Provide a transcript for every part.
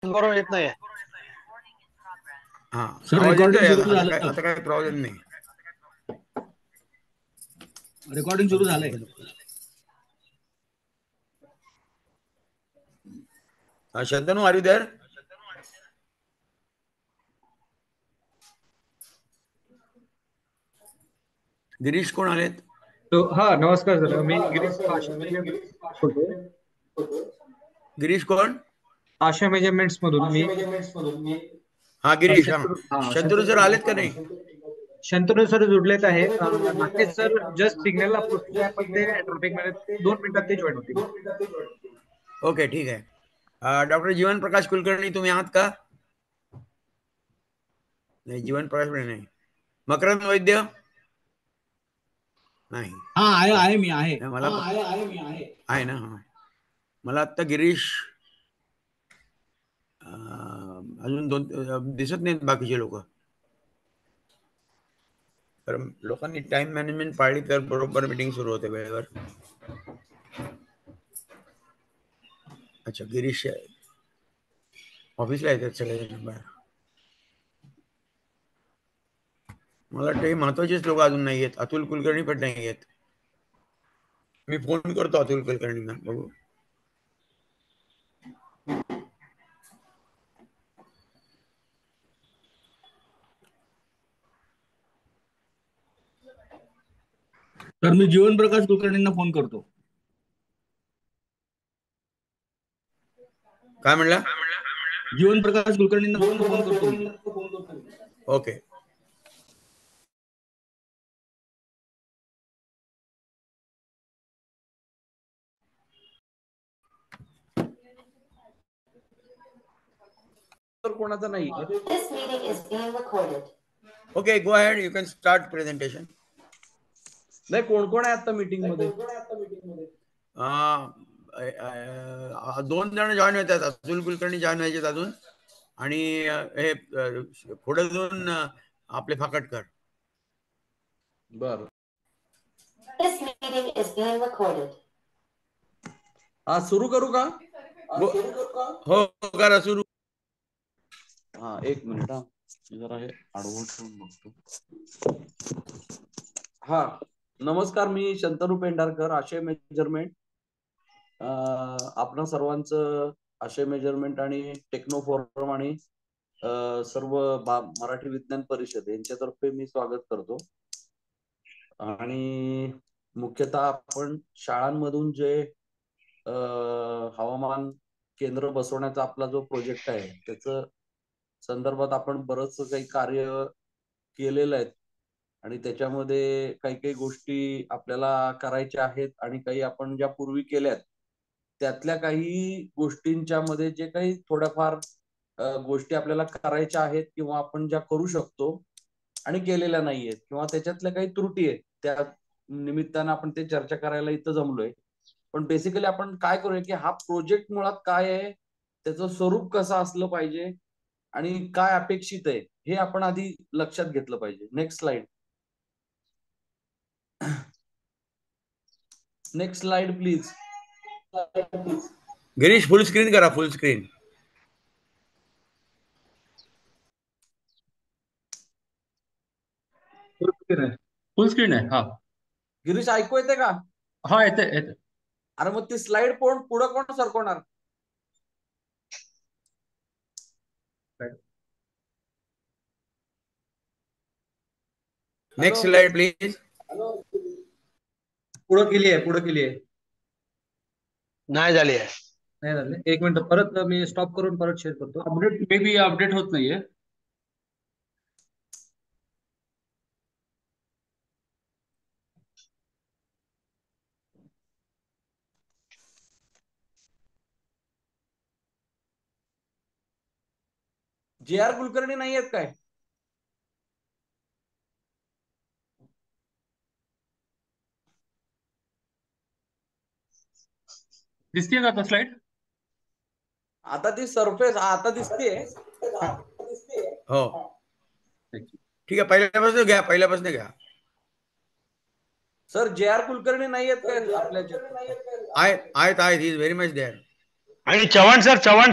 बरोबर येत नाहीये. हा सर आवाज रेकॉर्डिंग येतोय. सुरू झालं. आता काही प्रॉब्लेम नाही. रेकॉर्डिंग सुरू झालंय. Shantanu, are you there? Girish कोण आलेत? हा नमस्कार सर, मी गिरीश बोलतोय. गिरीश कोण? आशा मेजरमेंट्स मधून मी हा गिरीश. हा शंतनू सर आलेत का शंतनू नाही? शंतनू सर जुडलेत आहे. राकेश सर जस्ट सिग्नलला पोहोचले, पण ते ट्रॅफिक मध्ये 2 मिनिटात ते जॉईन होतील. ओके, ठीक आहे. डॉक्टर जीवन प्रकाश कुलकर्णी तुम्ही आहात का? नाही, जीवन प्रकाश नाही. मकरंद वैद्य नाही. हा आहे मी आहे. मला आहे ना. हा मला आत्ता गिरीश अजून दोन दिसत नाहीत बाकीचे लोक. तर लोकांनी टाइम मॅनेजमेंट पाळली तर बरोबर मीटिंग सुरू होते वेळेवर. अच्छा, गिरीश ऑफिसला येतात सगळेजण बाहेर. मला वाटतं हे महत्वाचेच लोक अजून नाही आहेत. अतुल कुलकर्णी पण नाही आहेत. मी फोन करतो अतुल कुलकर्णींना, बघू. तर मी जीवन प्रकाश कुलकर्णींना फोन करतो. काय म्हणला? जीवन प्रकाश कुलकर्णींना फोन करतो मी. ओके. तर कोणाचा नाही. Okay, go ahead, you can start presentation. नाही, कोण कोण आहे आता मीटिंग मध्ये? दोन जण जॉईन होत आहेत. अतुल कुलकर्णी जॉईन व्हायचे अजून, आणि हे पुढे जाऊन आपले फाकटकर. बर, हा सुरू करू का? हो, करा सुरू. हा, एक मिनिट. हा जरा हे आडवं ठेवून बघतो. हा, नमस्कार, मी शंतनू पेंढारकर, आशय मेजरमेंट. आपणा सर्वांचं आशय मेजरमेंट आणि टेक्नो फोरम आणि सर्व मराठी विज्ञान परिषद यांच्यातर्फे मी स्वागत करतो. आणि मुख्यतः आपण शाळांमधून जे हवामान केंद्र बसवण्याचा आपला जो प्रोजेक्ट आहे, त्याचं संदर्भात आपण बरंच काही कार्य केलेलं आहे. आणि त्याच्यामध्ये काही काही गोष्टी आपल्याला करायच्या आहेत, आणि काही आपण ज्या पूर्वी केल्यात त्यातल्या काही गोष्टींच्या मध्ये जे काही थोड्याफार गोष्टी आपल्याला करायच्या आहेत, किंवा आपण ज्या करू शकतो आणि केलेल्या नाहीयेत, किंवा त्याच्यातल्या काही त्रुटी आहेत, त्या निमित्तानं आपण ते चर्चा करायला इथं जमलोय. पण बेसिकली आपण काय करूया की हा प्रोजेक्ट मुळात काय आहे, त्याचं स्वरूप कसं असलं पाहिजे आणि काय अपेक्षित आहे, हे आपण आधी लक्षात घेतलं पाहिजे. Next slide. Next slide please. Girish, full screen करा, फुल स्क्रीन. फुल स्क्रीन आहे. हा गिरीश, ऐकू येते का? हा, येते. अरे मग ती स्लाइड पुढे कोण सरकवणार? Next slide please. पुढे केली आहे. नाही झाली आहे. नाही झाले. एक मिनिट, परत मी स्टॉप करून परत शेअर करतो. अपडेट मे बी अपडेट होत नाहीये. जे आर कुलकर्णी नाही आहेत काय? दिसतीये का आता स्लाइड? आता ती सरफेस आता दिसते. हो, ठीक आहे. पहिल्यापासून घ्या. सर, जे आर कुलकर्णी नाही आहेत काय आपल्या आहेत, he is very much there. आणि चव्हाण सर चव्हाण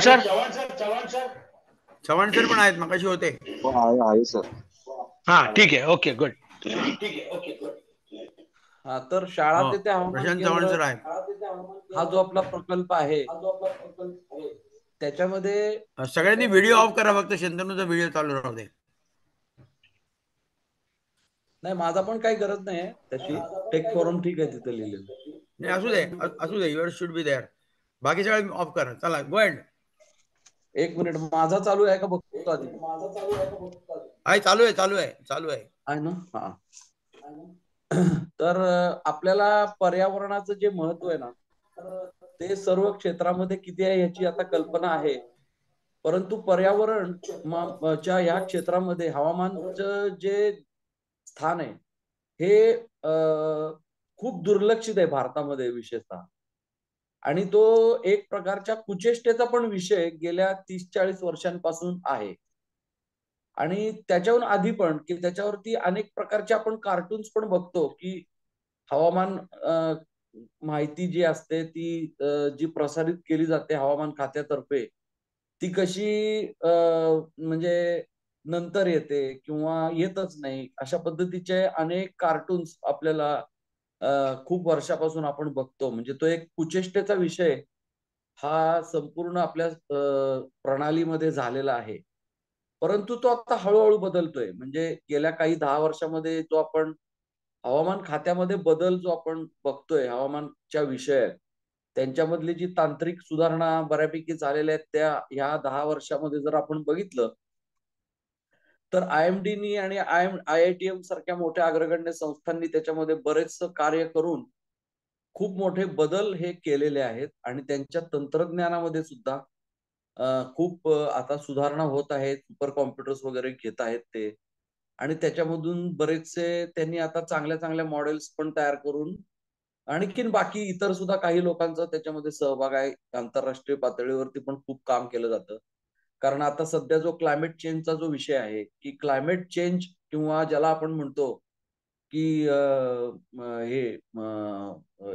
सर पण आहेत, मगाशी होते. हो आहे सर. हा ठीक आहे, ओके गुड. हा, तर शाळा हो, तेथे हवामान प्रशांत चव्हाण केंद्र सर आहेत. हा जो आपला प्रकल्प आहे त्याच्यामध्ये सगळ्यांनी व्हिडिओ ऑफ करा, फक्त शंतनूचा व्हिडिओ चालू राहू दे. नाही, माझा पण काही गरज नाही आहे त्याची. टेक फॉरम ठीक आहे तिथे लिहिलेलं. नाही, असू दे, युअर शुड बी देअर. बाकी सगळं ऑफ करा. चला गो अहेड. एक मिनिट, माझा चालू आहे का बघतो आधी. आहे, चालू आहे. आहे ना? हा. तर आपल्याला पर्यावरणाचं जे महत्व आहे ना, ते सर्व क्षेत्रामध्ये किती आहे याची आता कल्पना आहे. परंतु पर्यावरण च्या या क्षेत्रामध्ये हवामानचं जे स्थान आहे हे खूप दुर्लक्षित आहे भारतामध्ये विशेषतः. आणि तो एक प्रकारच्या कुचेष्टेचा पण विषय गेल्या 30-40 वर्षांपासून आहे. आणि त्याच्याहून आधी पण, की त्याच्यावरती अनेक प्रकारचे आपण कार्टून्स पण बघतो, की हवामान माहिती जी असते ती जी प्रसारित केली जाते हवामान खात्यातर्फे, ती कशी म्हणजे नंतर येते किंवा येतच नाही, अशा पद्धतीचे अनेक कार्टून्स आपल्याला खूप वर्षापासून आपण बघतो. म्हणजे तो एक कुचेष्टेचा विषय हा संपूर्ण आपल्या प्रणालीमध्ये झालेला आहे. परंतु तो आता हळूहळू बदलतोय. म्हणजे गेल्या काही 10 वर्षामध्ये जो आपण हवामान खात्यामध्ये बदल जो आपण बघतोय हवामानच्या विषयात, त्यांच्यामधली जी तांत्रिक सुधारणा बऱ्यापैकी झालेल्या आहेत, त्या ह्या 10 वर्षामध्ये जर आपण बघितलं तर IMD आणि IITM सारख्या मोठ्या अग्रगण्य संस्थांनी त्याच्यामध्ये बरेच कार्य करून खूप मोठे बदल हे केलेले आहेत. आणि त्यांच्या तंत्रज्ञानामध्ये सुद्धा खूप आता सुधारणा होत आहेत. सुपर कॉम्प्युटर्स वगैरे घेत आहेत ते. आणि त्याच्यामधून बरेचसे त्यांनी आता चांगल्या चांगल्या मॉडेल्स पण तयार करून आणखीन बाकी इतर सुद्धा काही लोकांचा त्याच्यामध्ये सहभाग आहे. आंतरराष्ट्रीय पातळीवरती पण खूप काम केलं जातं. कारण आता सध्या जो क्लायमेट चेंजचा जो विषय आहे, की क्लायमेट चेंज किंवा ज्याला आपण म्हणतो की हे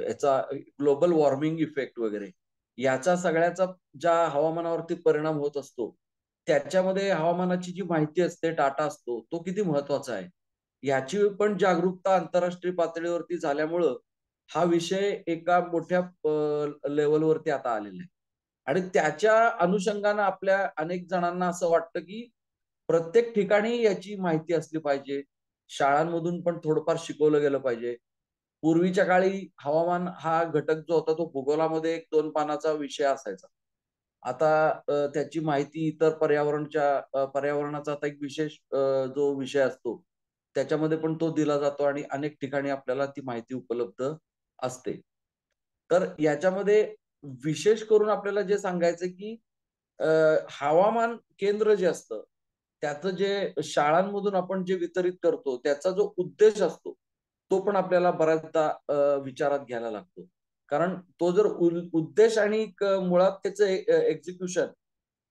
याचा ग्लोबल वॉर्मिंग इफेक्ट वगैरे, याचा सगळ्याचा ज्या हवामानावरती परिणाम होत असतो, त्याच्यामध्ये हवामानाची जी माहिती असते, डाटा असतो, तो किती महत्वाचा आहे याची पण जागरूकता आंतरराष्ट्रीय पातळीवरती झाल्यामुळं हा विषय एका मोठ्या लेवलवरती आता आलेला आहे. आणि त्याच्या अनुषंगानं आपल्या अनेक जणांना असं वाटतं की प्रत्येक ठिकाणी याची माहिती असली पाहिजे. शाळांमधून पण थोडंफार शिकवलं गेलं पाहिजे. पूर्वीच्या काळी हवामान हा घटक जो होता तो भूगोलामध्ये 1-2 पानाचा विषय असायचा. आता त्याची माहिती इतर पर्यावरणाचा आता एक विशेष जो विषय असतो त्याच्यामध्ये पण तो दिला जातो आणि अनेक ठिकाणी आपल्याला ती माहिती उपलब्ध असते. तर याच्यामध्ये विशेष करून आपल्याला जे सांगायचं की हवामान केंद्र जे असतं त्याचं जे शाळांमधून आपण जे वितरित करतो त्याचा जो उद्देश असतो तो पण आपल्याला बऱ्याचदा विचारात घ्यायला लागतो. कारण तो जर उद्देश आणि मुळात त्याचं एक्झिक्युशन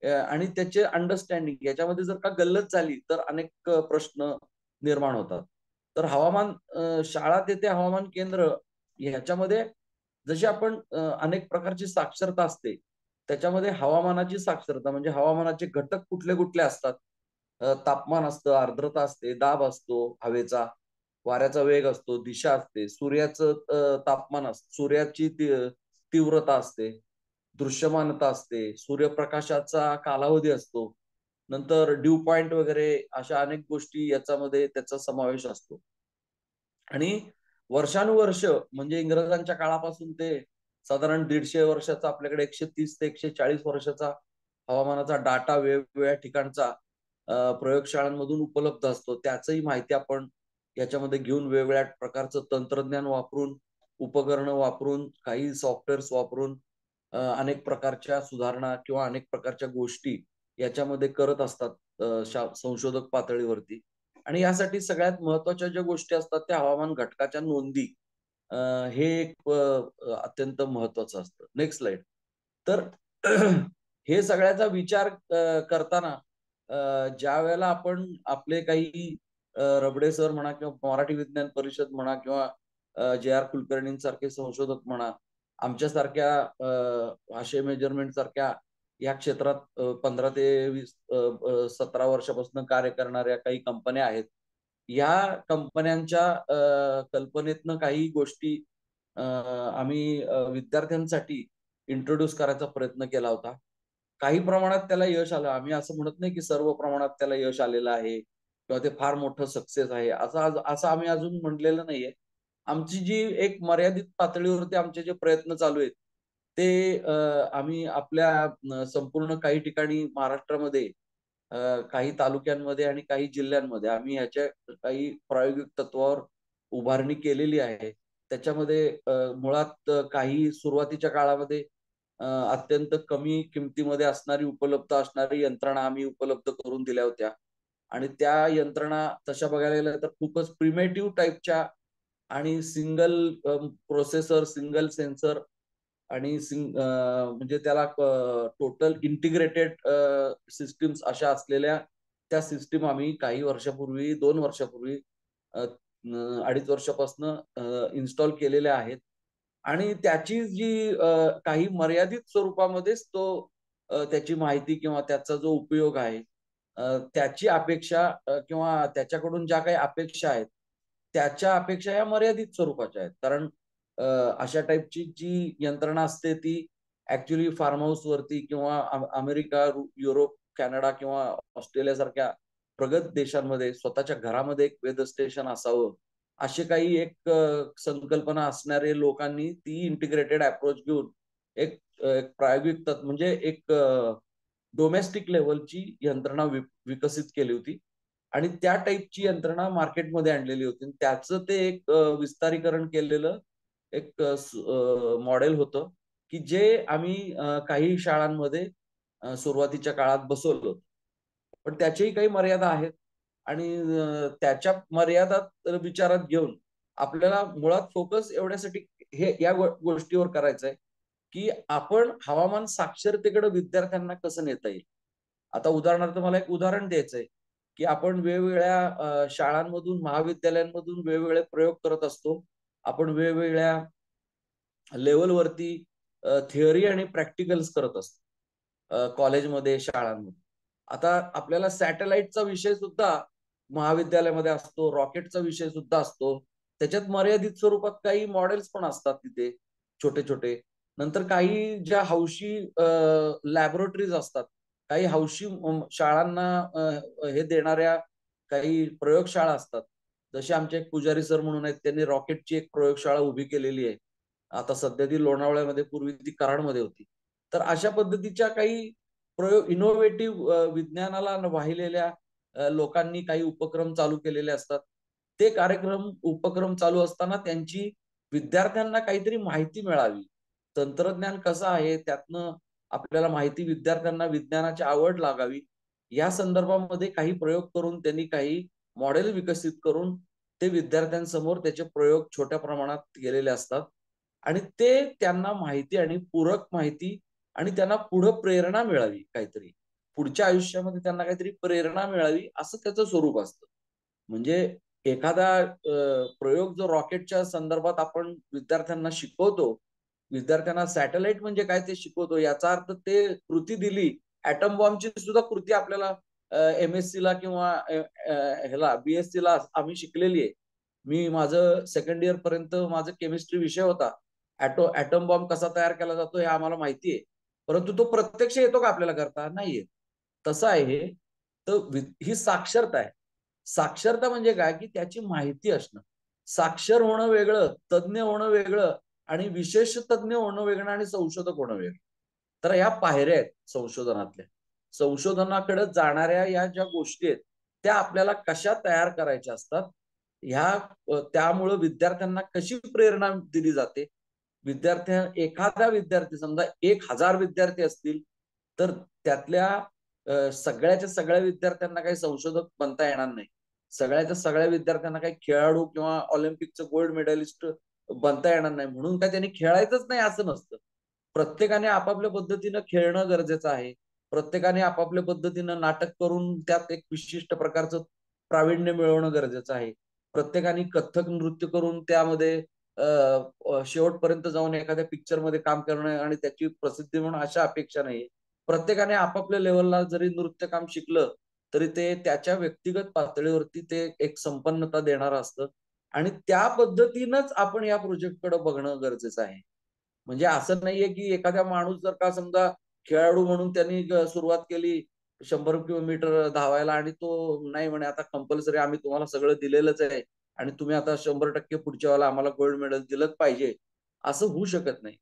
आणि त्याचे अंडरस्टँडिंग याच्यामध्ये जर का गल्लत झाली तर अनेक प्रश्न निर्माण होतात. तर शाळा तेथे हवामान केंद्र ह्याच्यामध्ये जशी आपण अनेक प्रकारची साक्षरता असते, त्याच्यामध्ये हवामानाची साक्षरता म्हणजे हवामानाचे घटक कुठले कुठले असतात. तापमान असतं, आर्द्रता असते, दाब असतो हवेचा, वाऱ्याचा वेग असतो, दिशा असते, सूर्याचं तापमान असतं, सूर्याची तीव्रता असते, दृश्यमानता असते, सूर्यप्रकाशाचा कालावधी असतो, नंतर ड्यू पॉइंट वगैरे अशा अनेक गोष्टी याच्यामध्ये त्याचा समावेश असतो. आणि वर्षानुवर्ष म्हणजे इंग्रजांच्या काळापासून ते साधारण 150 वर्षाचा आपल्याकडे 130 ते 140 वर्षाचा हवामानाचा डाटा वेगवेगळ्या ठिकाणचा प्रयोगशाळांमधून उपलब्ध असतो. त्याचंही माहिती आपण याच्यामध्ये घेऊन वेगवेगळ्या प्रकारचं तंत्रज्ञान वापरून, उपकरणं वापरून, काही सॉफ्टवेअर्स वापरून अनेक प्रकारच्या सुधारणा किंवा अनेक प्रकारच्या गोष्टी याच्यामध्ये करत असतात संशोधक पातळीवरती. आणि यासाठी सगळ्यात महत्वाच्या ज्या गोष्टी असतात त्या हवामान घटकाच्या नोंदी हे एक अत्यंत महत्वाचं असतं. Next slide. तर हे सगळ्याचा विचार करताना ज्या वेळेला आपण आपले काही रबडे सर म्हणा किंवा मराठी विज्ञान परिषद म्हणा किंवा JR कुलकर्णींसारखे संशोधक म्हणा, आमच्यासारख्या भाषे मेजरमेंट सारख्या या क्षेत्रात 15 ते 20 17 वर्षापासून कार्य करणाऱ्या काही कंपन्या आहेत. या कंपन्यांच्या कल्पनेतनं काही गोष्टी आम्ही विद्यार्थ्यांसाठी इंट्रोड्यूस करायचा प्रयत्न केला होता. काही प्रमाणात त्याला यश आलं. आम्ही असं म्हणत नाही की सर्व प्रमाणात त्याला यश आलेलं आहे किंवा ते फार मोठं सक्सेस आहे असं आम्ही अजून म्हटलेलं नाहीये. आमची जी एक मर्यादित पातळीवरती आमचे जे प्रयत्न चालू आहेत ते आम्ही आपल्या संपूर्ण काही ठिकाणी महाराष्ट्रामध्ये काही तालुक्यांमध्ये आणि काही जिल्ह्यांमध्ये आम्ही ह्याच्या काही प्रायोगिक तत्वावर उभारणी केलेली आहे. त्याच्यामध्ये मुळात काही सुरुवातीच्या काळामध्ये अत्यंत कमी किमतीमध्ये उपलब्ध असणारी यंत्रणा आम्ही उपलब्ध करून दिल्या होत्या. आणि त्या यंत्रणा तशा बघायला गेल्या तर खूपच प्रिमेटिव्ह टाईपच्या आणि सिंगल प्रोसेसर, सिंगल सेन्सर आणि म्हणजे त्याला टोटल इंटिग्रेटेड सिस्टीम्स अशा असलेल्या त्या सिस्टीम आम्ही काही वर्षापूर्वी 2 वर्षापूर्वी 2.5 वर्षापासून इन्स्टॉल केलेल्या आहेत. आणि त्याची जी काही मर्यादित स्वरूपामध्येच त्याची माहिती किंवा त्याचा जो उपयोग आहे त्याची अपेक्षा किंवा त्याच्याकडून ज्या काही अपेक्षा आहेत त्याच्या अपेक्षा या मर्यादित स्वरूपाच्या आहेत. कारण अशा टाईपची जी यंत्रणा असते ती ऍक्च्युली फार्म हाऊस वरती किंवा अमेरिका, युरोप, कॅनडा किंवा ऑस्ट्रेलिया सारख्या प्रगत देशांमध्ये स्वतःच्या घरामध्ये एक वेदर स्टेशन असावं अशी काही एक संकल्पना असणारे लोकांनी ती इंटिग्रेटेड अप्रोच घेऊन एक प्रायोगिक म्हणजे एक डोमेस्टिक लेवलची यंत्रणा विकसित केली होती आणि त्या टाईपची यंत्रणा मार्केटमध्ये आणलेली होती. त्याचं ते एक विस्तारीकरण केलेलं एक मॉडेल होतं की जे आम्ही काही शाळांमध्ये सुरुवातीच्या काळात बसवलं होतं. पण त्याच्याही काही मर्यादा आहेत आणि त्याच्या मर्यादा विचारात घेऊन आपल्याला मुळात फोकस एवढ्यासाठी या गोष्टीवर करायचं आहे की आपण हवामान साक्षरतेकडे विद्यार्थ्यांना कसं नेता येईल. आता उदाहरणार्थ मला एक उदाहरण द्यायचंय की आपण वेगवेगळ्या शाळांमधून, महाविद्यालयांमधून वेगवेगळे प्रयोग करत असतो. आपण वेगवेगळ्या लेवलवरती थिअरी आणि प्रॅक्टिकल्स करत असतो कॉलेजमध्ये, शाळांमध्ये. आता आपल्याला सॅटेलाइटचा विषय सुद्धा महाविद्यालयामध्ये असतो, रॉकेटचा विषय सुद्धा असतो. त्याच्यात मर्यादित स्वरूपात काही मॉडेल्स पण असतात तिथे छोटे छोटे. नंतर काही ज्या हौशी लॅबोरेटरीज असतात, काही हौशी शाळांना हे देणाऱ्या काही प्रयोगशाळा असतात. जसे आमचे एक पुजारी सर म्हणून आहेत, त्यांनी रॉकेटची एक प्रयोगशाळा उभी केलेली आहे. आता सध्या ती लोणावळ्यामध्ये, पूर्वी ती कराडमध्ये होती. तर अशा पद्धतीच्या काही प्रयोग, इनोव्हेटिव्ह विज्ञानाला वाहिलेल्या लोकांनी काही उपक्रम चालू केलेले असतात. ते उपक्रम चालू असताना त्यांची विद्यार्थ्यांना काहीतरी माहिती मिळावी. तंत्रज्ञान कसं आहे त्यातनं आपल्याला माहिती, विद्यार्थ्यांना विज्ञानाची आवड लागावी या संदर्भामध्ये काही प्रयोग करून त्यांनी काही मॉडेल विकसित करून ते विद्यार्थ्यांसमोर त्याचे प्रयोग छोट्या प्रमाणात केलेले असतात. आणि ते त्यांना माहिती आणि पूरक माहिती आणि त्यांना पुढे प्रेरणा मिळावी, काहीतरी पुढच्या आयुष्यामध्ये त्यांना काहीतरी प्रेरणा मिळावी असं त्याचं स्वरूप असतं. म्हणजे एखादा प्रयोग जो रॉकेटच्या संदर्भात आपण विद्यार्थ्यांना शिकवतो, विद्यार्थ्यांना सॅटेलाइट म्हणजे काय ते शिकवतो, याचा अर्थ ते कृती दिली. ऍटम बॉम्बची सुद्धा कृती आपल्याला MSc ला किंवा ह्याला BSc ला आम्ही शिकलेली आहे. मी माझं सेकंड इयर पर्यंत माझं केमिस्ट्री विषय होता. ऍटम बॉम्ब कसा तयार केला जातो हे आम्हाला माहिती आहे. परंतु तो प्रत्यक्ष येतो का आपल्याला करता? नाही येत. तसं आहे हे. तर ही साक्षरता आहे. साक्षरता म्हणजे काय की त्याची माहिती असणं. साक्षर होणं वेगळं, तज्ञ होणं वेगळं आणि विशेष तज्ञ होणं वेगळं आणि संशोधक होणं वेगळं. तर या पायऱ्या आहेत संशोधनातल्या. संशोधनाकडे जाणाऱ्या या ज्या गोष्टी आहेत त्या आपल्याला कशा तयार करायच्या असतात, त्यामुळे विद्यार्थ्यांना कशी प्रेरणा दिली जाते. एखादा विद्यार्थी, समजा 1000 विद्यार्थी असतील तर त्यातल्या सगळ्याच्या सगळ्या विद्यार्थ्यांना काही संशोधक बनता येणार नाही. सगळ्याच्या सगळ्या विद्यार्थ्यांना काही खेळाडू किंवा ऑलिम्पिकचं गोल्ड मेडलिस्ट बनता येणार नाही. म्हणून काय त्यांनी खेळायचंच नाही असं नसतं. प्रत्येकाने आपापल्या पद्धतीनं खेळणं गरजेचं आहे. प्रत्येकाने आपापल्या पद्धतीनं नाटक करून त्यात एक विशिष्ट प्रकारचं प्रावीण्य मिळवणं गरजेचं आहे. प्रत्येकाने कथ्थक नृत्य करून त्यामध्ये शेवटपर्यंत जाऊन एखाद्या पिक्चर मध्ये काम करणं आणि त्याची प्रसिद्धी म्हणून अशा अपेक्षा नाही. प्रत्येकाने आपापल्या लेवलला जरी नृत्य काम शिकलं तरी ते त्याच्या व्यक्तिगत पातळीवरती ते एक संपन्नता देणार असतं आणि त्या पद्धतीनंच आपण या प्रोजेक्टकडे बघणं गरजेचं आहे. म्हणजे असं नाहीये की एखाद्या माणूस जर का समजा खेळाडू म्हणून त्यांनी सुरुवात केली 100 किलोमीटर धावायला आणि तो नाही म्हणे आता कंपल्सरी आम्ही तुम्हाला सगळं दिलेलंच आहे आणि तुम्ही आता 100% पुढच्या वेळेला आम्हाला गोल्ड मेडल दिलंच पाहिजे, असं होऊ शकत नाही.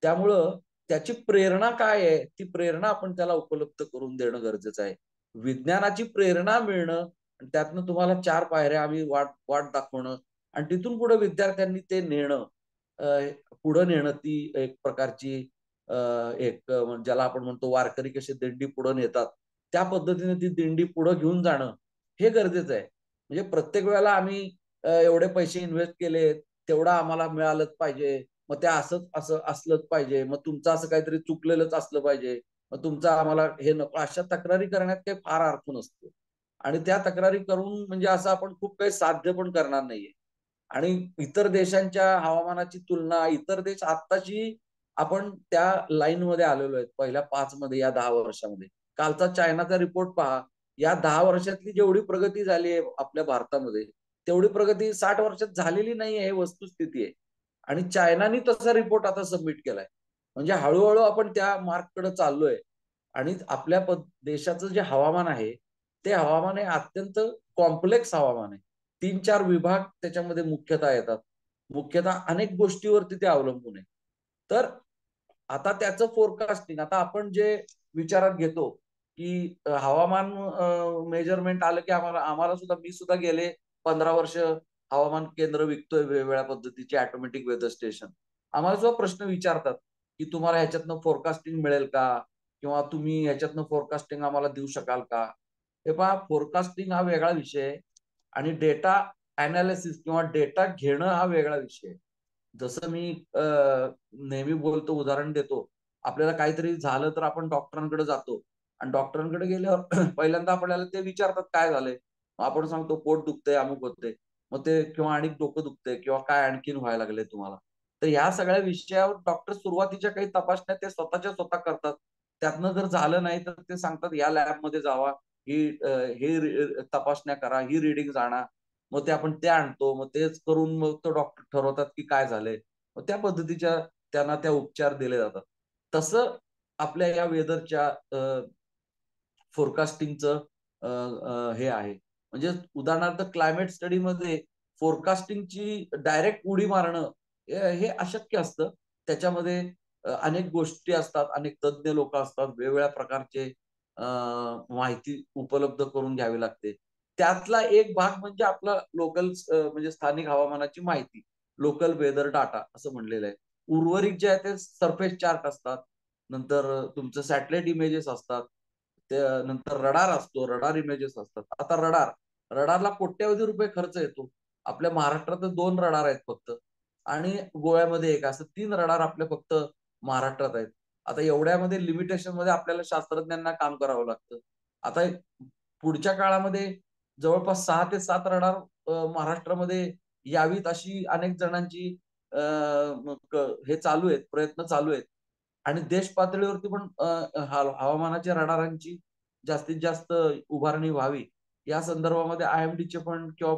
त्यामुळं त्याची प्रेरणा काय आहे ती प्रेरणा आपण त्याला उपलब्ध करून देणं गरजेचं आहे. विज्ञानाची प्रेरणा मिळणं आणि त्यातनं तुम्हाला 4 पायऱ्या आम्ही वाट वाट दाखवणं आणि तिथून पुढे विद्यार्थ्यांनी ते नेणं, पुढे नेणं ती एक प्रकारची एक ज्याला आपण म्हणतो वारकरी कशी दिंडी पुढे नेतात त्या पद्धतीने ती दिंडी पुढे घेऊन जाणं हे गरजेचं आहे. म्हणजे प्रत्येक वेळेला आम्ही एवढे पैसे इन्व्हेस्ट केले तेवढं आम्हाला मिळालंच पाहिजे, मग ते असंच असं असलंच पाहिजे, मग तुमचं असं काहीतरी चुकलेलंच असलं पाहिजे, मग तुमचं आम्हाला हे नको, अशा तक्रारी करण्यात काही फार अर्थ नसतो. आणि त्या तक्रारी करून म्हणजे असं आपण खूप काही साध्य पण करणार नाहीये. आणि इतर देशांच्या हवामानाची तुलना इतर देश आत्ताची आपण त्या लाईन मध्ये आलेलो आहे पहिल्या 5 मध्ये या 10 वर्षामध्ये. कालचा चायनाचा रिपोर्ट पहा, या 10 वर्षातली जेवढी प्रगती झाली आहे आपल्या भारतामध्ये तेवढी प्रगती 60 वर्षात झालेली नाही हे वस्तुस्थिती आहे. आणि चायनाने तसा रिपोर्ट आता सबमिट केलाय. म्हणजे हळूहळू आपण त्या मार्ककडे चाललोय आणि आपल्या देशाचं जे हवामान आहे ते हवामान हे अत्यंत कॉम्प्लेक्स हवामान आहे. 3-4 विभाग त्याच्यामध्ये मुख्यतः येतात. मुख्यतः अनेक गोष्टीवरती ते अवलंबून आहे. तर आता त्याचं फोरकास्टिंग आता आपण जे विचारात घेतो की हवामान मेजरमेंट आलं की आम्हाला सुद्धा मी सुद्धा गेले 15 वर्ष हवामान केंद्र विकतोय वेगवेगळ्या पद्धतीचे ऑटोमॅटिक वेदर स्टेशन. आम्हाला सुद्धा प्रश्न विचारतात की तुम्हाला ह्याच्यातनं फोरकास्टिंग मिळेल का किंवा तुम्ही ह्याच्यातनं फोरकास्टिंग आम्हाला देऊ शकाल का. हे पहा फोरकास्टिंग हा वेगळा विषय आहे आणि डेटा अनालिसिस किंवा डेटा घेणं हा वेगळा विषय आहे. जसं मी नेहमी बोलतो उदाहरण देतो, आपल्याला काहीतरी झालं तर आपण डॉक्टरांकडे जातो आणि डॉक्टरांकडे गेल्यावर पहिल्यांदा आपल्याला ते विचारतात काय झालंय, आपण सांगतो पोट दुखतंय अमुक होतंय, मग ते किंवा आणि डोकं दुखतंय किंवा काय आणखीन व्हायला लागलंय तुम्हाला. तर ह्या सगळ्या विषयावर डॉक्टर सुरुवातीच्या काही तपासण्या ते स्वतःच्या स्वतः करतात. त्यातनं जर झालं नाही तर ते सांगतात या लॅबमध्ये जावा, ही तपासण्या करा, ही रिडिंग आणा. मग ते आपण ते आणतो, मग तेच करून मग तो डॉक्टर ठरवतात की काय झालंय. मग त्या पद्धतीच्या त्यांना त्या उपचार दिले जातात. तसं आपल्या या वेदरच्या फोरकास्टिंगचं हे आहे. म्हणजे उदाहरणार्थ क्लायमेट स्टडीमध्ये फोरकास्टिंगची डायरेक्ट उडी मारणं हे अशक्य असतं. त्याच्यामध्ये अनेक गोष्टी असतात, अनेक तज्ज्ञ लोक असतात, वेगवेगळ्या प्रकारचे माहिती उपलब्ध करून घ्यावी लागते. त्यातला एक भाग म्हणजे आपला लोकल म्हणजे स्थानिक हवामानाची माहिती, लोकल वेदर डाटा असं म्हणलेलं आहे. उर्वरित जे आहे ते सरफेस चार्ट असतात, नंतर तुमचं सॅटेलाइट इमेजेस असतात, नंतर रडार असतो, रडार इमेजेस असतात. आता रडारला कोट्यवधी रुपये खर्च येतो. आपल्या महाराष्ट्रात 2 रडार आहेत फक्त आणि गोव्यामध्ये एक, असं 3 रडार आपल्या फक्त महाराष्ट्रात आहेत. आता एवढ्यामध्ये लिमिटेशन मध्ये आपल्याला शास्त्रज्ञांना काम करावं लागतं. आता पुढच्या काळामध्ये जवळपास 6 ते 7 रडार महाराष्ट्रामध्ये यावीत अशी अनेक जणांची हे चालू आहेत, प्रयत्न चालू आहेत. आणि देश पातळीवरती पण हवामानाच्या रडारांची जास्तीत जास्त उभारणी व्हावी या संदर्भामध्ये IMD चे पण किंवा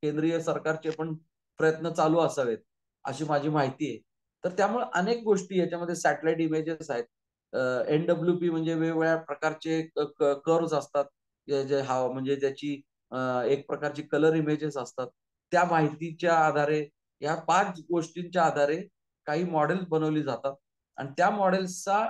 केंद्रीय सरकारचे पण प्रयत्न चालू असावेत अशी माझी माहिती आहे. तर त्यामुळे अनेक गोष्टी याच्यामध्ये सॅटेलाइट इमेजेस आहेत. NWP म्हणजे वेगवेगळ्या प्रकारचे कर्व्स असतात, जे म्हणजे ज्याची एक प्रकारची कलर इमेजेस असतात. त्या माहितीच्या आधारे या 5 गोष्टींच्या आधारे काही मॉडेल्स बनवली जातात आणि त्या मॉडेल्सचा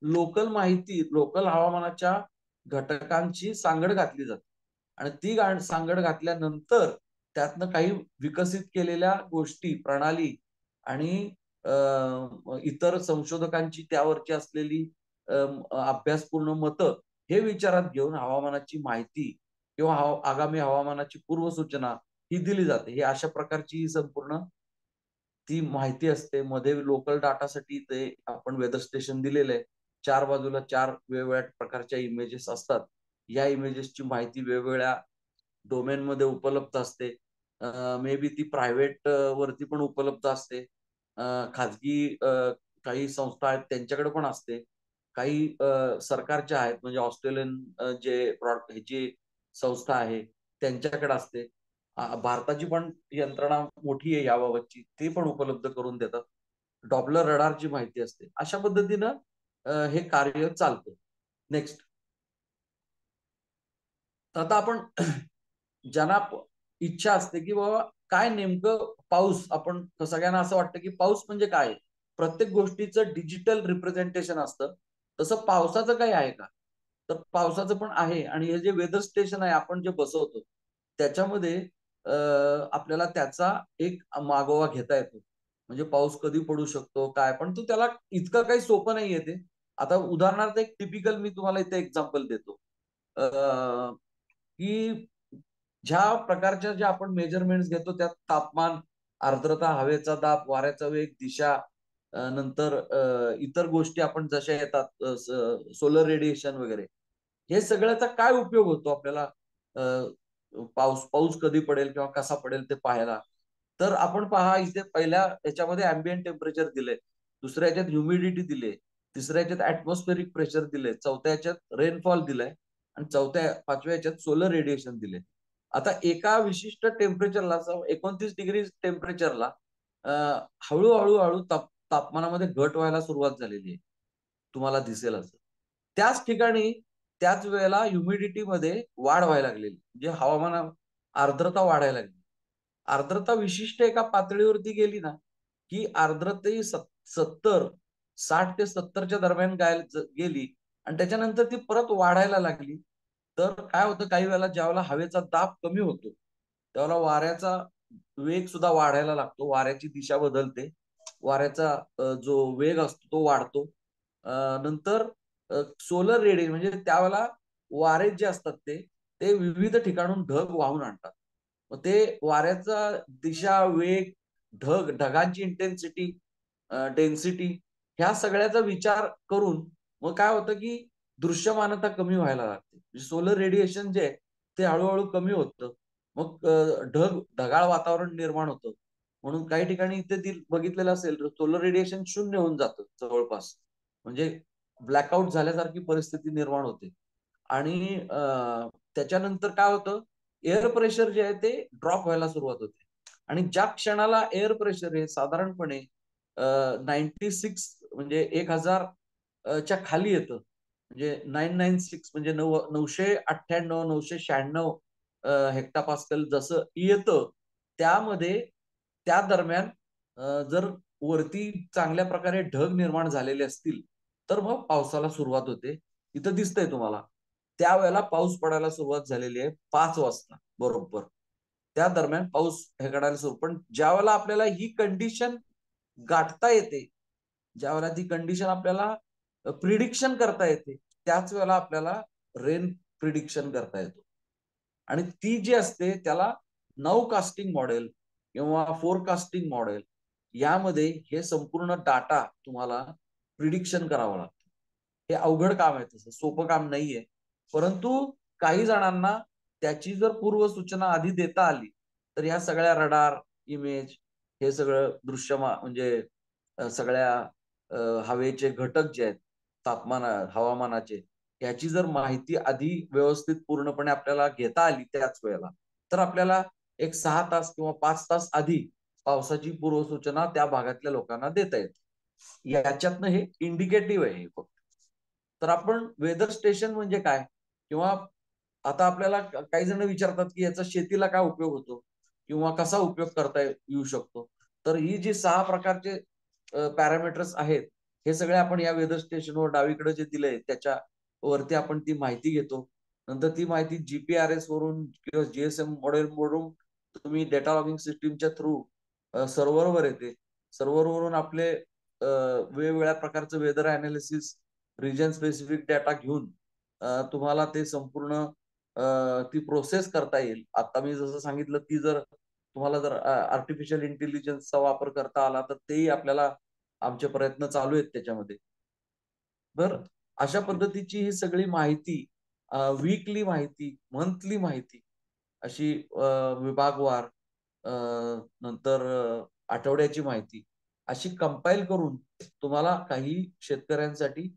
लोकल माहिती, लोकल हवामानाच्या घटकांची सांगड घातली जाते आणि ती सांगड घातल्यानंतर त्यातनं काही विकसित केलेल्या गोष्टी, प्रणाली आणि इतर संशोधकांची त्यावरची असलेली अभ्यासपूर्ण मतं हे विचारात घेऊन हवामानाची माहिती किंवा आगामी हवामानाची पूर्वसूचना ही दिली जाते. ही अशा प्रकारची संपूर्ण ती माहिती असते. मध्ये लोकल डाटासाठी ते आपण वेदर स्टेशन दिलेलं आहे. 4 बाजूला 4 वेगवेगळ्या प्रकारच्या इमेजेस असतात. या इमेजेसची माहिती वेगवेगळ्या डोमेन मध्ये उपलब्ध असते मे बी ती प्रायव्हेट वरती पण उपलब्ध असते, खाजगी काही संस्था आहेत त्यांच्याकडे पण असते, काही सरकारच्या आहेत, म्हणजे ऑस्ट्रेलियन जे ह्याची संस्था आहे त्यांच्याकडे असते. भारताची पण यंत्रणा मोठी आहे याबाबतची, ते पण उपलब्ध करून देतात. डॉपलर रडारची माहिती असते. अशा पद्धतीनं हे कार्य चालतं. नेक्स्ट. आता आपण ज्यांना इच्छा असते की बाबा काय नेमकं पाऊस, आपण सगळ्यांना असं वाटतं की पाऊस म्हणजे काय, प्रत्येक गोष्टीचं डिजिटल रिप्रेझेंटेशन असतं, तसं पावसाचं काही आहे का? तर पावसाचं पण आहे. आणि हे जे वेदर स्टेशन आहे आपण जे बसवतो त्याच्यामध्ये आपल्याला त्याचा एक मागोवा घेता येतो. म्हणजे पाऊस कधी पडू शकतो काय, पण तो त्याला इतकं काही सोपं नाही येते. आता उदाहरणार्थ एक टिपिकल मी तुम्हाला इथे एक्झाम्पल देतो, की ज्या प्रकारच्या ज्या आपण मेजरमेंट्स घेतो त्यात तापमान, आर्द्रता, हवेचा दाब, वाऱ्याचा वेग, दिशा, नंतर इतर गोष्टी आपण जशा येतात, सोलर रेडिएशन वगैरे, हे सगळ्याचा काय उपयोग होतो आपल्याला पाऊस पाऊस कधी पडेल किंवा कसा पडेल ते पाहायला? तर आपण पहा, इथे पहिल्या याच्यामध्ये अँबियंट टेम्परेचर दिले, दुसऱ्या याच्यात ह्युमिडिटी दिले, तिसऱ्या याच्यात ऍटमॉस्फेरिक प्रेशर दिले, चौथ्या याच्यात रेनफॉल दिलाय, आणि पाचव्या याच्यात सोलर रेडिएशन दिले. आता एका विशिष्ट टेम्परेचरला, 29 डिग्री टेम्परेचरला हळूहळू हळू तापमानामध्ये घट व्हायला सुरुवात झालेली आहे, तुम्हाला दिसेल असं. त्याच ठिकाणी त्याच वेळेला ह्युमिडिटीमध्ये वाढ व्हायला लागलेली, म्हणजे हवामान आर्द्रता वाढायला लागली. आर्द्रता विशिष्ट एका पातळीवरती गेली ना, की आर्द्रता 60 ते 70च्या दरम्यान गेली, आणि त्याच्यानंतर ती परत वाढायला लागली. तर काय होतं, काही वेळेला ज्यावेळेला हवेचा दाब कमी होतो त्यावेळेला वाऱ्याचा वेग सुद्धा वाढायला लागतो, वाऱ्याची दिशा बदलते, वाऱ्याचा जो वेग असतो तो वाढतो. नंतर सोलर रेडिएशन, म्हणजे त्यावेळेला वारे जे असतात ते विविध ठिकाणून ढग वाहून आणतात. मग ते वाऱ्याचा दिशा, वेग, ढगांची इंटेन्सिटी, डेन्सिटी, ह्या सगळ्याचा विचार करून मग काय होतं की दृश्यमानता कमी व्हायला लागते. सोलर रेडिएशन जे आहे ते हळूहळू कमी होतं. मग ढगाळ वातावरण निर्माण होतं. म्हणून काही ठिकाणी इथे बघितलेलं असेल सोलर रेडिएशन शून्य होऊन जातं जवळपास, म्हणजे ब्लॅकआउट झाल्यासारखी परिस्थिती निर्माण होते. आणि त्याच्यानंतर काय होतं, एअर प्रेशर जे आहे ते ड्रॉप व्हायला सुरुवात होते. आणि ज्या क्षणाला एअर प्रेशर हे साधारणपणे 96, म्हणजे 1000 च्या खाली येतं, म्हणजे 996 म्हणजे 998, 996 हेक्टापास्कल जसं येतं, त्यामध्ये त्या दरम्यान जर वरती चांगल्या प्रकारे ढग निर्माण झालेले असतील तर मग पावसाला सुरुवात होते. इथं दिसतंय तुम्हाला, त्यावेळेला पाऊस पडायला सुरुवात झालेली आहे 5 वाजता बरोबर. त्या दरम्यान पाऊस हे काढायला सुरू. पण ज्या वेळेला आपल्याला ही कंडिशन गाठता येते, ज्या वेळेला ती कंडिशन आपल्याला प्रिडिक्शन करता येते, त्याच वेळेला आपल्याला रेन प्रिडिक्शन करता येतो. आणि ती जी असते त्याला नाऊकास्टिंग मॉडेल किंवा फोरकास्टिंग मॉडेल, यामध्ये हे संपूर्ण डाटा तुम्हाला प्रिडिक्शन करावं लागतं. हे अवघड काम आहे, तसं सोपं काम नाहीये. परंतु काही जणांना त्याची जर पूर्वसूचना आधी देता आली तर या सगळ्या रडार, इमेज, हे सगळं म्हणजे सगळ्या हवेचे घटक जे आहेत, तापमान, हवामानाचे, याची जर माहिती आधी व्यवस्थित पूर्णपणे आपल्याला घेता आली त्याच वेळेला, तर आपल्याला एक 6 तास किंवा 5 तास आधी पावसाची पूर्वसूचना त्या भागातल्या लोकांना देता येते. याच्यातनं हे इंडिकेटिव्ह आहे फक्त. तर आपण वेदर स्टेशन म्हणजे काय, किंवा आता आपल्याला काही जण विचारतात की याचा शेतीला काय उपयोग होतो किंवा कसा उपयोग करता येऊ शकतो. तर ही जी 6 प्रकारचे पॅरामीटर्स आहेत, हे सगळे आपण या वेदर स्टेशनवर डावीकडे जे दिलंय त्याच्या वरती आपण ती माहिती घेतो. नंतर ती माहिती जीपीआरएस वरून किंवा जीएसएम मॉडेल वरून तुम्ही डेटा लॉगिंग सिस्टीमच्या थ्रू सर्व्हरवर येते. सर्व्हरवरून आपले वेगवेगळ्या प्रकारचं weather analysis, region specific data घेऊन तुम्हाला ते संपूर्ण ती प्रोसेस करता येईल. आता मी जसं सांगितलं, ती जर तुम्हाला जर आर्टिफिशियल इंटेलिजन्सचा वापर करता आला तर तेही आपल्याला, आमचे प्रयत्न चालू आहेत त्याच्यामध्ये. तर अशा पद्धतीची ही सगळी माहिती, वीकली माहिती, मंथली माहिती, अशी विभागवार नंतर आठवड्याची माहिती अशी कंपाईल करून तुम्हाला काही शेतकऱ्यांसाठी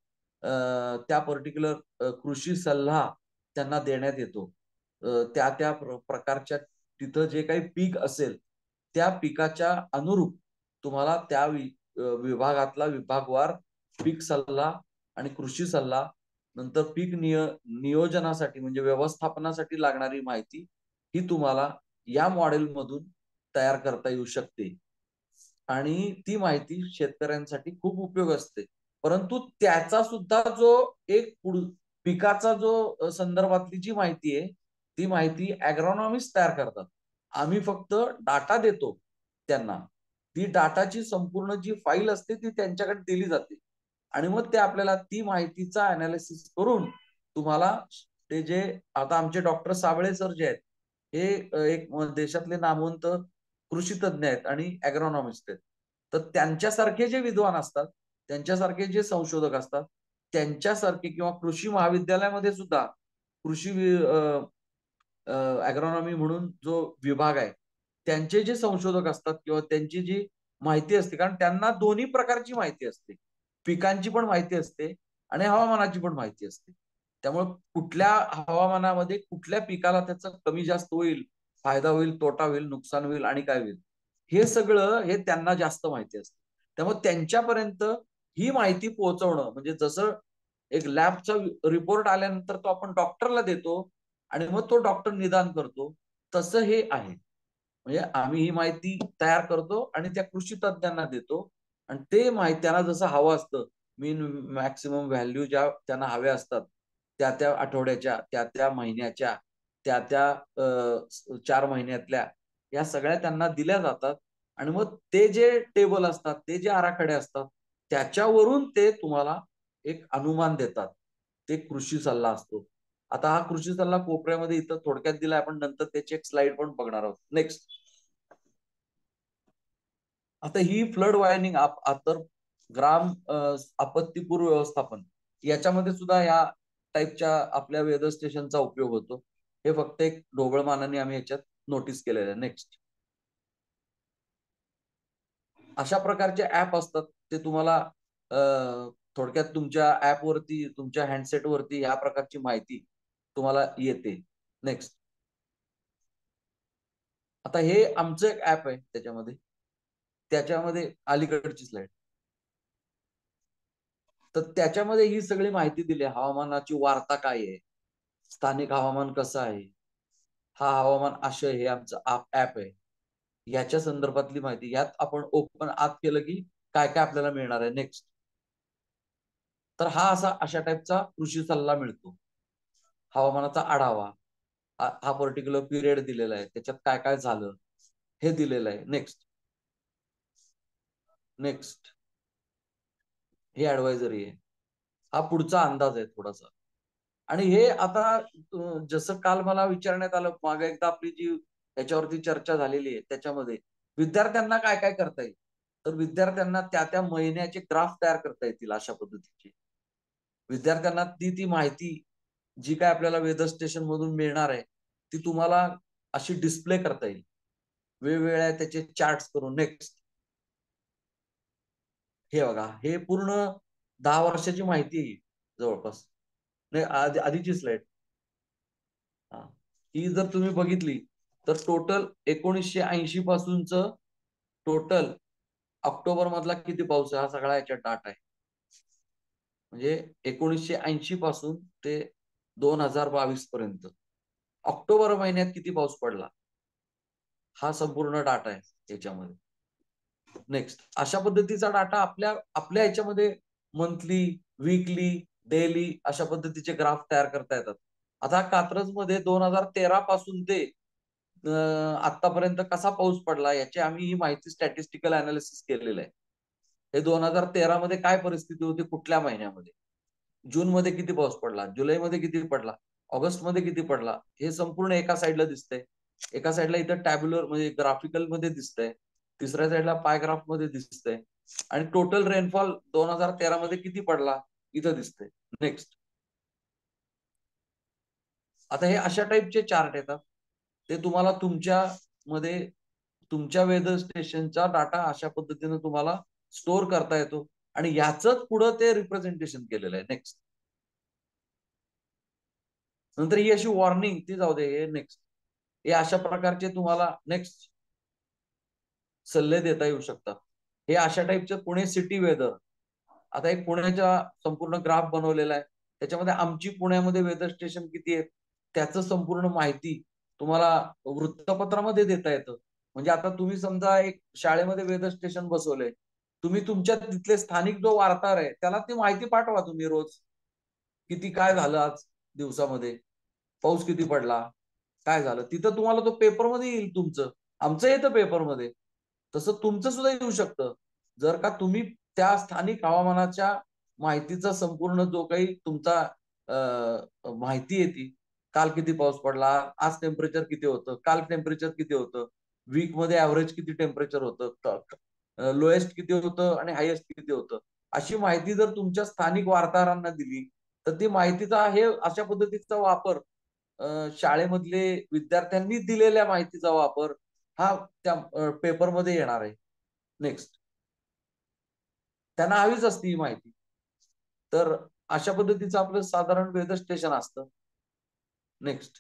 त्या पर्टिक्युलर कृषी सल्ला त्यांना देण्यात येतो. त्या त्या प्रकारच्या तिथं जे काही पीक असेल त्या पिकाच्या अनुरूप तुम्हाला त्या विभागातला विभागवार पीक सल्ला आणि कृषी सल्ला, नंतर पीक नियोजनासाठी म्हणजे व्यवस्थापनासाठी लागणारी माहिती ही तुम्हाला या मॉडेलमधून तयार करता येऊ शकते. आणि ती माहिती शेतकऱ्यांसाठी खूप उपयोग असते. परंतु त्याचा सुद्धा जो एक पिकाचा जो संदर्भातली जी माहिती आहे ती माहिती ॲग्रॉनॉमिस्ट तयार करतात. आम्ही फक्त डाटा देतो त्यांना. ती डाटाची संपूर्ण जी फाईल असते ती त्यांच्याकडे दिली जाते आणि मग ते आपल्याला ती माहितीचा अनालिसिस करून तुम्हाला ते जे आता आमचे डॉक्टर साबळे सर जे आहेत हे एक देशातले नामवंत कृषी तज्ज्ञ आहेत आणि ॲग्रॉनॉमिस्ट आहेत. तर त्यांच्यासारखे जे विद्वान असतात, त्यांच्यासारखे जे संशोधक असतात, त्यांच्यासारखे किंवा कृषी महाविद्यालयामध्ये सुद्धा कृषी ॲग्रॉनॉमी म्हणून जो विभाग आहे त्यांचे जे संशोधक असतात किंवा त्यांची जी माहिती असते, कारण त्यांना दोन्ही प्रकारची माहिती असते, पिकांची पण माहिती असते आणि हवामानाची पण माहिती असते. त्यामुळे कुठल्या हवामानामध्ये कुठल्या पिकाला त्याचं कमी जास्त होईल, फायदा होईल, तोटा होईल, नुकसान होईल आणि काय होईल हे सगळं हे त्यांना जास्त माहिती असते. त्यामुळे त्यांच्यापर्यंत ही माहिती पोहोचवणं म्हणजे जसं एक लॅबचा रिपोर्ट आल्यानंतर तो आपण डॉक्टरला देतो आणि मग तो डॉक्टर निदान करतो, तसं हे आहे. म्हणजे आम्ही ही माहिती तयार करतो आणि त्या कृषी तज्ज्ञांना देतो आणि ते माहिती त्यांना जसं हवं असतं मीन मॅक्सिमम व्हॅल्यू ज्या त्यांना हव्या असतात त्या त्या आठवड्याच्या, त्या त्या महिन्याच्या, त्या त्या 4 महिन्यातल्या या सगळ्या त्यांना दिल्या जातात आणि मग ते जे टेबल असतात, ते जे आराखडे असतात त्याच्यावरून ते तुम्हाला एक अनुमान देतात. ते कृषी सल्ला असतो. आता हा कृषी सल्ला कोपऱ्यामध्ये इथं थोडक्यात दिला, आपण नंतर त्याची एक स्लाइड पण बघणार आहोत. नेक्स्ट. आता ही फ्लड वार्निंग तर ग्राम आपत्तीपूर्व व्यवस्थापन याच्यामध्ये सुद्धा या टाईपच्या आपल्या वेदर स्टेशनचा उपयोग होतो. हे फक्त एक ढोबळमानाने आम्ही याच्यात नोटीस केलेलं आहे. नेक्स्ट. अशा प्रकारचे ऍप असतात ते तुम्हाला थोडक्यात तुमच्या ऍपवरती, तुमच्या हँडसेटवरती या प्रकारची माहिती तुम्हाला येते. नेक्स्ट. आता हे आमचं एक ऍप आहे त्याच्यामध्ये अलीकडची स्लाइड. तर त्याच्यामध्ये ही सगळी माहिती दिली. हवामानाची वार्ता काय आहे, स्थानिक हवामान कसं आहे, हा हवामान असं, हे आमचं ऍप आहे. याच्या संदर्भातली माहिती यात आपण ओपन आत केलं की काय काय आपल्याला मिळणार आहे. नेक्स्ट. तर हा अशा टाईपचा कृषी सल्ला मिळतो. हवामानाचा आढावा, हा पर्टिक्युलर पिरियड दिलेला आहे, त्याच्यात काय काय झालं हे दिलेलं आहे. नेक्स्ट. नेक्स्ट. हे ऍडवायझरी आहे. हा पुढचा अंदाज आहे थोडासा. आणि हे आता जसं काल मला विचारण्यात आलं, मागे एकदा आपली जी याच्यावरती चर्चा झालेली आहे त्याच्यामध्ये विद्यार्थ्यांना काय काय करता येईल, तर विद्यार्थ्यांना त्या त्या महिन्याचे ग्राफ तयार करता येतील. अशा पद्धतीची विद्यार्थ्यांना ती माहिती जी काय आपल्याला वेदर स्टेशन मधून मिळणार आहे ती तुम्हाला अशी डिस्प्ले करता येईल वेगवेगळ्या त्याचे चार्ट्स करून. नेक्स्ट. हे बघा, हे पूर्ण 10 वर्षाची माहिती आहे जवळपास. नाही, आधीची स्लाइड. ही जर तुम्ही बघितली तर टोटल 1980 पासूनच टोटल ऑक्टोबर मधला किती पाऊस आहे हा सगळा याच्यात डाटा आहे. म्हणजे 1980 पासून ते 2022 पर्यंत ऑक्टोबर महिन्यात किती पाऊस पडला हा संपूर्ण डाटा आहे याच्यामध्ये. नेक्स्ट. अशा पद्धतीचा डाटा आपल्या याच्यामध्ये मंथली, वीकली, डेली अशा पद्धतीचे ग्राफ तयार करता येतात. आता कात्रज मध्ये 2013 पासून ते आतापर्यंत कसा पाऊस पडला याची आम्ही ही माहिती स्टॅटिस्टिकल अनालिसिस केलेलं आहे. हे 2013 मध्ये काय परिस्थिती होती, कुठल्या महिन्यामध्ये, जून मध्ये किती पाऊस पडला, जुलै मध्ये किती पडला, ऑगस्ट मध्ये किती पडला, हे संपूर्ण एका साईडला दिसतंय. एका साईडला इथं टॅब्युलर म्हणजे ग्राफिकल मध्ये दिसतंय, तिसऱ्या साईडला पायग्राफ मध्ये दिसतंय आणि टोटल रेनफॉल 2013 मध्ये किती पडला इथं दिसतंय. नेक्स्ट. आता हे अशा टाईपचे चार्ट येतात, ते तुम्हाला तुमच्या मध्ये तुमच्या वेदर स्टेशनचा डाटा अशा पद्धतीने तुम्हाला स्टोअर करता येतो आणि याच पुढं ते रिप्रेझेंटेशन केलेलं आहे. नेक्स्ट. नंतर ही अशी वॉर्निंग ती जाऊ दे, हे नेक्स्ट. हे अशा प्रकारचे तुम्हाला नेक्स्ट सल्ले देता येऊ शकतात. हे अशा टाईपचं पुणे सिटी वेदर. आता एक पुण्याचा संपूर्ण ग्राफ बनवलेला आहे, त्याच्यामध्ये आमची पुण्यामध्ये वेदर स्टेशन किती आहेत त्याचं संपूर्ण माहिती तुम्हाला वृत्तपत्रामध्ये देता येतं. म्हणजे आता तुम्ही समजा एक शाळेमध्ये वेदर स्टेशन बसवलंय, तुम्ही तुमच्या तिथले स्थानिक जो वार्ताहर आहे त्याला ती माहिती पाठवा तुम्ही रोज, किती काय झालं आज दिवसामध्ये, पाऊस किती पडला, काय झालं, तिथं तुम्हाला तो पेपरमध्ये येईल. तुमचं आमचं येतं पेपरमध्ये, तसं तुमचं सुद्धा येऊ शकतं जर का तुम्ही त्या स्थानिक हवामानाच्या माहितीचा संपूर्ण जो काही तुमचा माहिती येते, काल किती पाऊस पडला, आज टेम्परेचर किती होतं, काल टेम्परेचर किती होतं, वीक मध्ये ऍव्हरेज किती टेम्परेचर होतं, लोएस्ट किती होतं आणि हायेस्ट किती होतं, अशी माहिती जर तुमच्या स्थानिक वार्ताहरांना दिली तर ती माहितीचा हे अशा पद्धतीचा वापर, शाळेमधले विद्यार्थ्यांनी दिलेल्या माहितीचा वापर हा त्या पेपरमध्ये येणार आहे. नेक्स्ट. त्यांना हवीच असते ही माहिती. तर अशा पद्धतीचं आपलं साधारण वेदर स्टेशन असतं. नेक्स्ट.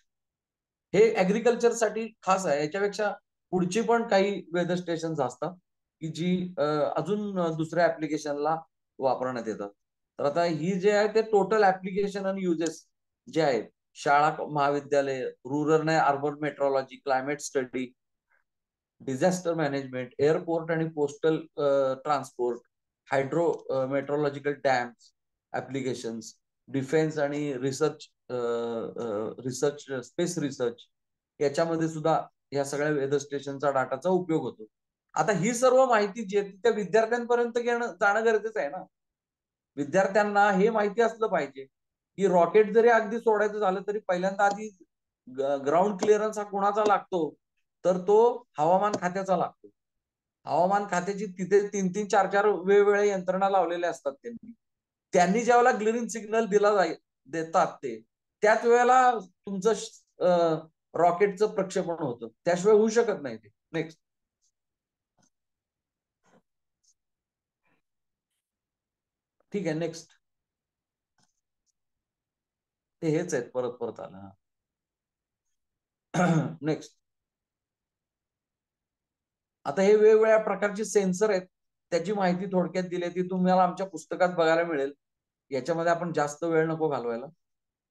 हे ऍग्रिकल्चरसाठी खास आहे. याच्यापेक्षा पुढची पण काही वेदर स्टेशन असतात की जी अजून दुसऱ्या ऍप्लिकेशनला वापरण्यात येतात. तर आता ही जे आहे ते टोटल ऍप्लिकेशन आणि युजेस जे आहेत, शाळा महाविद्यालय, रुरल आणि urban meteorology, climate study, disaster management, airport आणि postal transport, hydro meteorological dams applications, defence आणि रिसर्च, स्पेस रिसर्च, याच्यामध्ये सुद्धा या सगळ्या वेदर स्टेशनचा डाटाचा उपयोग होतो. आता ही सर्व माहिती जी आहे त्या विद्यार्थ्यांपर्यंत जाणं गरजेचं आहे ना. विद्यार्थ्यांना हे माहिती असलं पाहिजे की रॉकेट जरी अगदी सोडायचं झालं तरी पहिल्यांदा आधी ग्राउंड क्लिअरन्स हा कुणाचा लागतो, तर तो हवामान खात्याचा लागतो. हवामान खात्याची तिथे 3-3, 4-4 वेगवेगळ्या यंत्रणा लावलेल्या असतात. त्यांनी ज्यावेळेला ग्रीन सिग्नल देतात ते त्याच वेळेला तुमचं रॉकेटचं प्रक्षेपण होतं, त्याशिवाय होऊ शकत नाही ते. नेक्स्ट. ठीक आहे. नेक्स्ट. ते हेच आहेत, परत परत आलं. नेक्स्ट. आता हे वेगवेगळ्या प्रकारचे सेन्सर आहेत, त्याची माहिती थोडक्यात दिली, ती तुम्हाला आमच्या पुस्तकात बघायला मिळेल. याच्यामध्ये आपण जास्त वेळ नको घालवायला.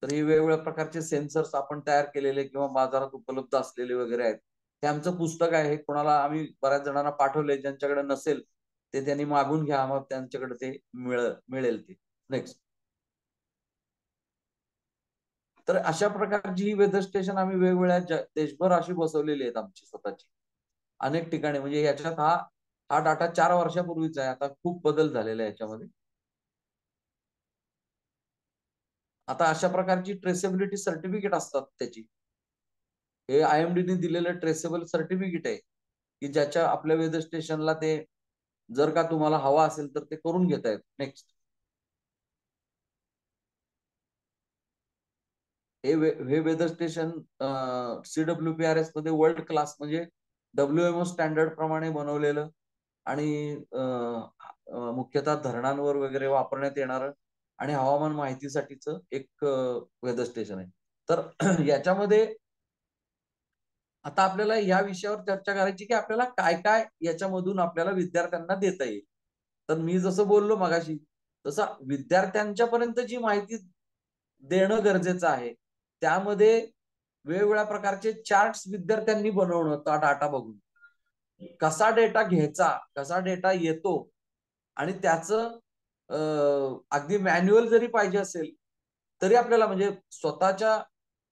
तर हे वेगवेगळ्या प्रकारचे सेन्सर्स आपण तयार केलेले किंवा बाजारात उपलब्ध असलेले वगैरे आहेत. हे आमचं पुस्तक आहे, कोणाला आम्ही बऱ्याच जणांना पाठवले, ज्यांच्याकडे नसेल ते त्यांनी मागून घ्या, मग त्यांच्याकडे ते मिळेल ते. नेक्स्ट. तर अशा प्रकारची ही वेदर स्टेशन आम्ही वेगवेगळ्या देशभर अशी बसवलेली आहेत आमची स्वतःची अनेक ठिकाणी. म्हणजे याच्यात हा डाटा 4 वर्षापूर्वीचा आहे, आता खूप बदल झालेला आहे याच्यामध्ये. आता अशा प्रकारची ट्रेसेबिलिटी सर्टिफिकेट असतात त्याची. हे IMD ने दिलेलं ट्रेसेबल सर्टिफिकेट आहे की ज्याच्या आपल्या वेदर स्टेशनला ते जर का तुम्हाला हवा असेल तर ते करून घेता येत. नेक्स्ट. हे वेदर स्टेशन CWPRS मध्ये वर्ल्ड क्लास म्हणजे WMO स्टँडर्ड प्रमाणे बनवलेलं आणि मुख्यतः धरणांवर वगैरे वापरण्यात येणार आणि हवामान माहितीसाठीच एक वेदर स्टेशन आहे. तर याच्यामध्ये आता आपल्याला या विषयावर चर्चा करायची की आपल्याला काय काय याच्यामधून आपल्याला विद्यार्थ्यांना देता येईल. तर मी जसं बोललो मगाशी तसं विद्यार्थ्यांच्या पर्यंत जी माहिती देणं गरजेचं आहे, त्यामध्ये वेगवेगळ्या प्रकारचे चार्ट्स विद्यार्थ्यांनी बनवणं, तो डाटा बघून कसा डेटा घ्यायचा, कसा डेटा येतो आणि त्याचं अगदी मॅन्युअल जरी पाहिजे असेल तरी आपल्याला म्हणजे स्वतःच्या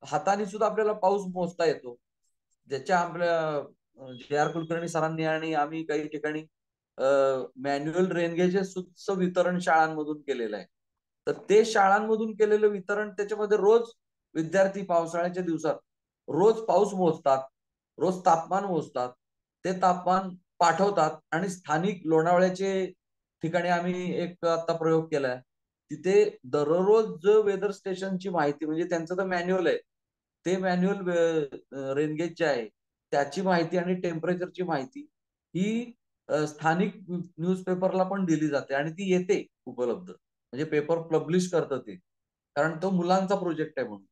हाताने सुद्धा आपल्याला पाऊस मोजता येतो. ज्याच्या आपल्या JR कुलकर्णी सरांनी आणि आम्ही काही ठिकाणी मॅन्युअल रेनगेजेस वितरण शाळांमधून केलेलं आहे. तर ते शाळांमधून केलेलं वितरण, त्याच्यामध्ये रोज विद्यार्थी पावसाळ्याच्या दिवसात रोज पाऊस मोजतात, रोज तापमान मोजतात, ते तापमान पाठवतात आणि स्थानिक लोणावळ्याचे ठिकाणी आम्ही एक आता प्रयोग केलाय. तिथे दररोज वेदर स्टेशनची माहिती, म्हणजे त्यांचं तर मॅन्युअल आहे, ते मॅन्युअल रेनगेज जे आहे त्याची माहिती आणि टेम्परेचरची माहिती ही स्थानिक न्यूजपेपरला पण दिली जाते आणि ती येते उपलब्ध, म्हणजे पेपर पब्लिश करतं ते, कारण तो मुलांचा प्रोजेक्ट आहे म्हणून.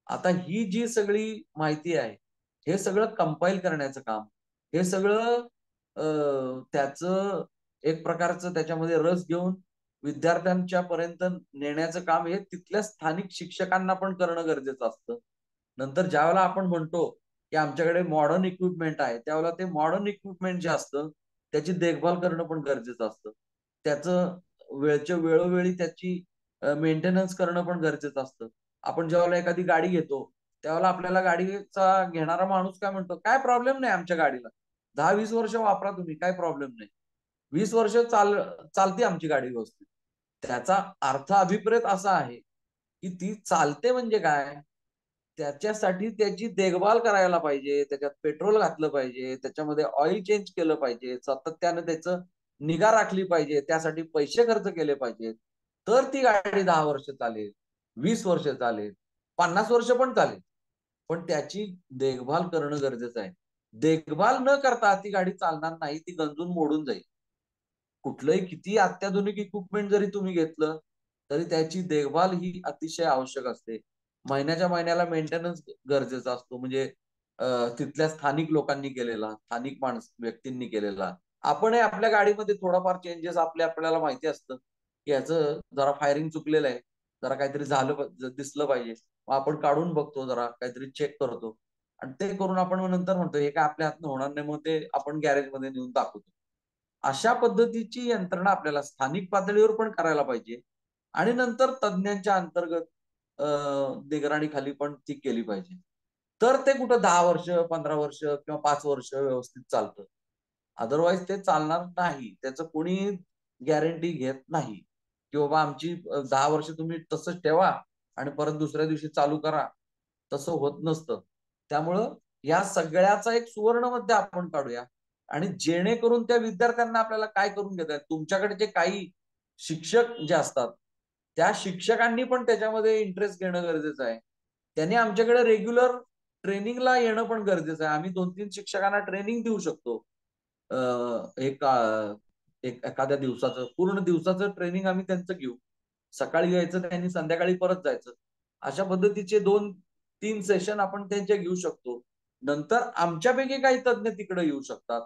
आता ही जी सगळी माहिती आहे, हे सगळं कंपाईल करण्याचं काम, हे सगळं त्याचं एक प्रकारचं त्याच्यामध्ये रस घेऊन विद्यार्थ्यांच्या पर्यंत नेण्याचं काम हे तिथल्या स्थानिक शिक्षकांना पण करणं गरजेचं असतं. नंतर ज्यावेळेला आपण म्हणतो की आमच्याकडे मॉडर्न इक्विपमेंट आहे, त्यावेळेला ते मॉडर्न इक्विपमेंट जे असतं त्याची देखभाल करणं पण गरजेचं असतं. त्याचं वेळच्या वेळोवेळी त्याची मेंटेनन्स करणं पण गरजेचं असतं. आपण जेव्हा एखादी गाडी घेतो त्यावेळेला आपल्याला गाडीचा घेणारा माणूस काय म्हणतो, काय प्रॉब्लेम नाही आमच्या गाडीला, 10-20 वर्ष वापरा तुम्ही, काय प्रॉब्लेम नाही, 20 वर्ष चालते आमची गाडी व्यवस्थित. त्याचा अर्थ अभिप्रेत असा आहे की ती चालते म्हणजे काय, त्याच्यासाठी त्याची देखभाल करायला पाहिजे, त्याच्यात पेट्रोल घातलं पाहिजे, त्याच्यामध्ये ऑइल चेंज केलं पाहिजे, सातत्यानं त्याचं निगा राखली पाहिजे, त्यासाठी पैसे खर्च केले पाहिजेत, तर ती गाडी 10 वर्ष चालेल, 20 वर्ष चालेल, 50 वर्ष पण चालेल. पण त्याची देखभाल करणं गरजेचं आहे. देखभाल न करता ती गाडी चालणार नाही, ती गंजून मोडून जाईल. कुठलंही किती अत्याधुनिक इक्विपमेंट जरी तुम्ही घेतलं तरी त्याची देखभाल ही अतिशय आवश्यक असते. महिन्याच्या महिन्याला मेंटेनन्स गरजेचा असतो, म्हणजे तिथल्या स्थानिक लोकांनी केलेला, स्थानिक व्यक्तींनी केलेला. आपणही आपल्या गाडीमध्ये थोडाफार चेंजेस आपल्याला माहिती असतं की याचं जरा फायरिंग चुकलेलं आहे, जरा काहीतरी झालं दिसलं पाहिजे, मग आपण काढून बघतो, जरा काहीतरी चेक करतो आणि ते करून आपण नंतर म्हणतो हे काय आपल्या हातनं होणार नाही, मग ते आपण गॅरेजमध्ये नेऊन दाखवतो. अशा पद्धतीची यंत्रणा आपल्याला स्थानिक पातळीवर पण करायला पाहिजे आणि नंतर तज्ञांच्या अंतर्गत निगराणीखाली पण ती केली पाहिजे. तर ते कुठं 10 वर्ष 15 वर्ष किंवा 5 वर्ष व्यवस्थित चालतं. अदरवाईज ते चालणार नाही, त्याचं कोणी गॅरंटी घेत नाही की बाबा आमची 10 वर्ष तुम्ही तसंच ठेवा आणि परत दुसऱ्या दिवशी चालू करा, तसं होत नसतं. त्यामुळं या सगळ्याचा एक सुवर्ण मध्य आपण काढूया आणि जेणेकरून त्या विद्यार्थ्यांना आपल्याला काय करून घेता येईल. तुमच्याकडे जे काही शिक्षक जे असतात त्या शिक्षकांनी पण त्याच्यामध्ये इंटरेस्ट घेणं गरजेचं आहे. त्यांनी आमच्याकडे रेग्युलर ट्रेनिंगला येणं पण गरजेचं आहे. आम्ही 2-3 शिक्षकांना ट्रेनिंग देऊ शकतो. एक एखाद्या दिवसाचं पूर्ण दिवसाचं ट्रेनिंग आम्ही त्यांचं घेऊ. सकाळी यायचं त्यांनी, संध्याकाळी परत जायचं. अशा पद्धतीचे 2-3 सेशन आपण त्यांचे घेऊ शकतो. नंतर आमच्यापैकी काही तज्ञ तिकडे येऊ शकतात.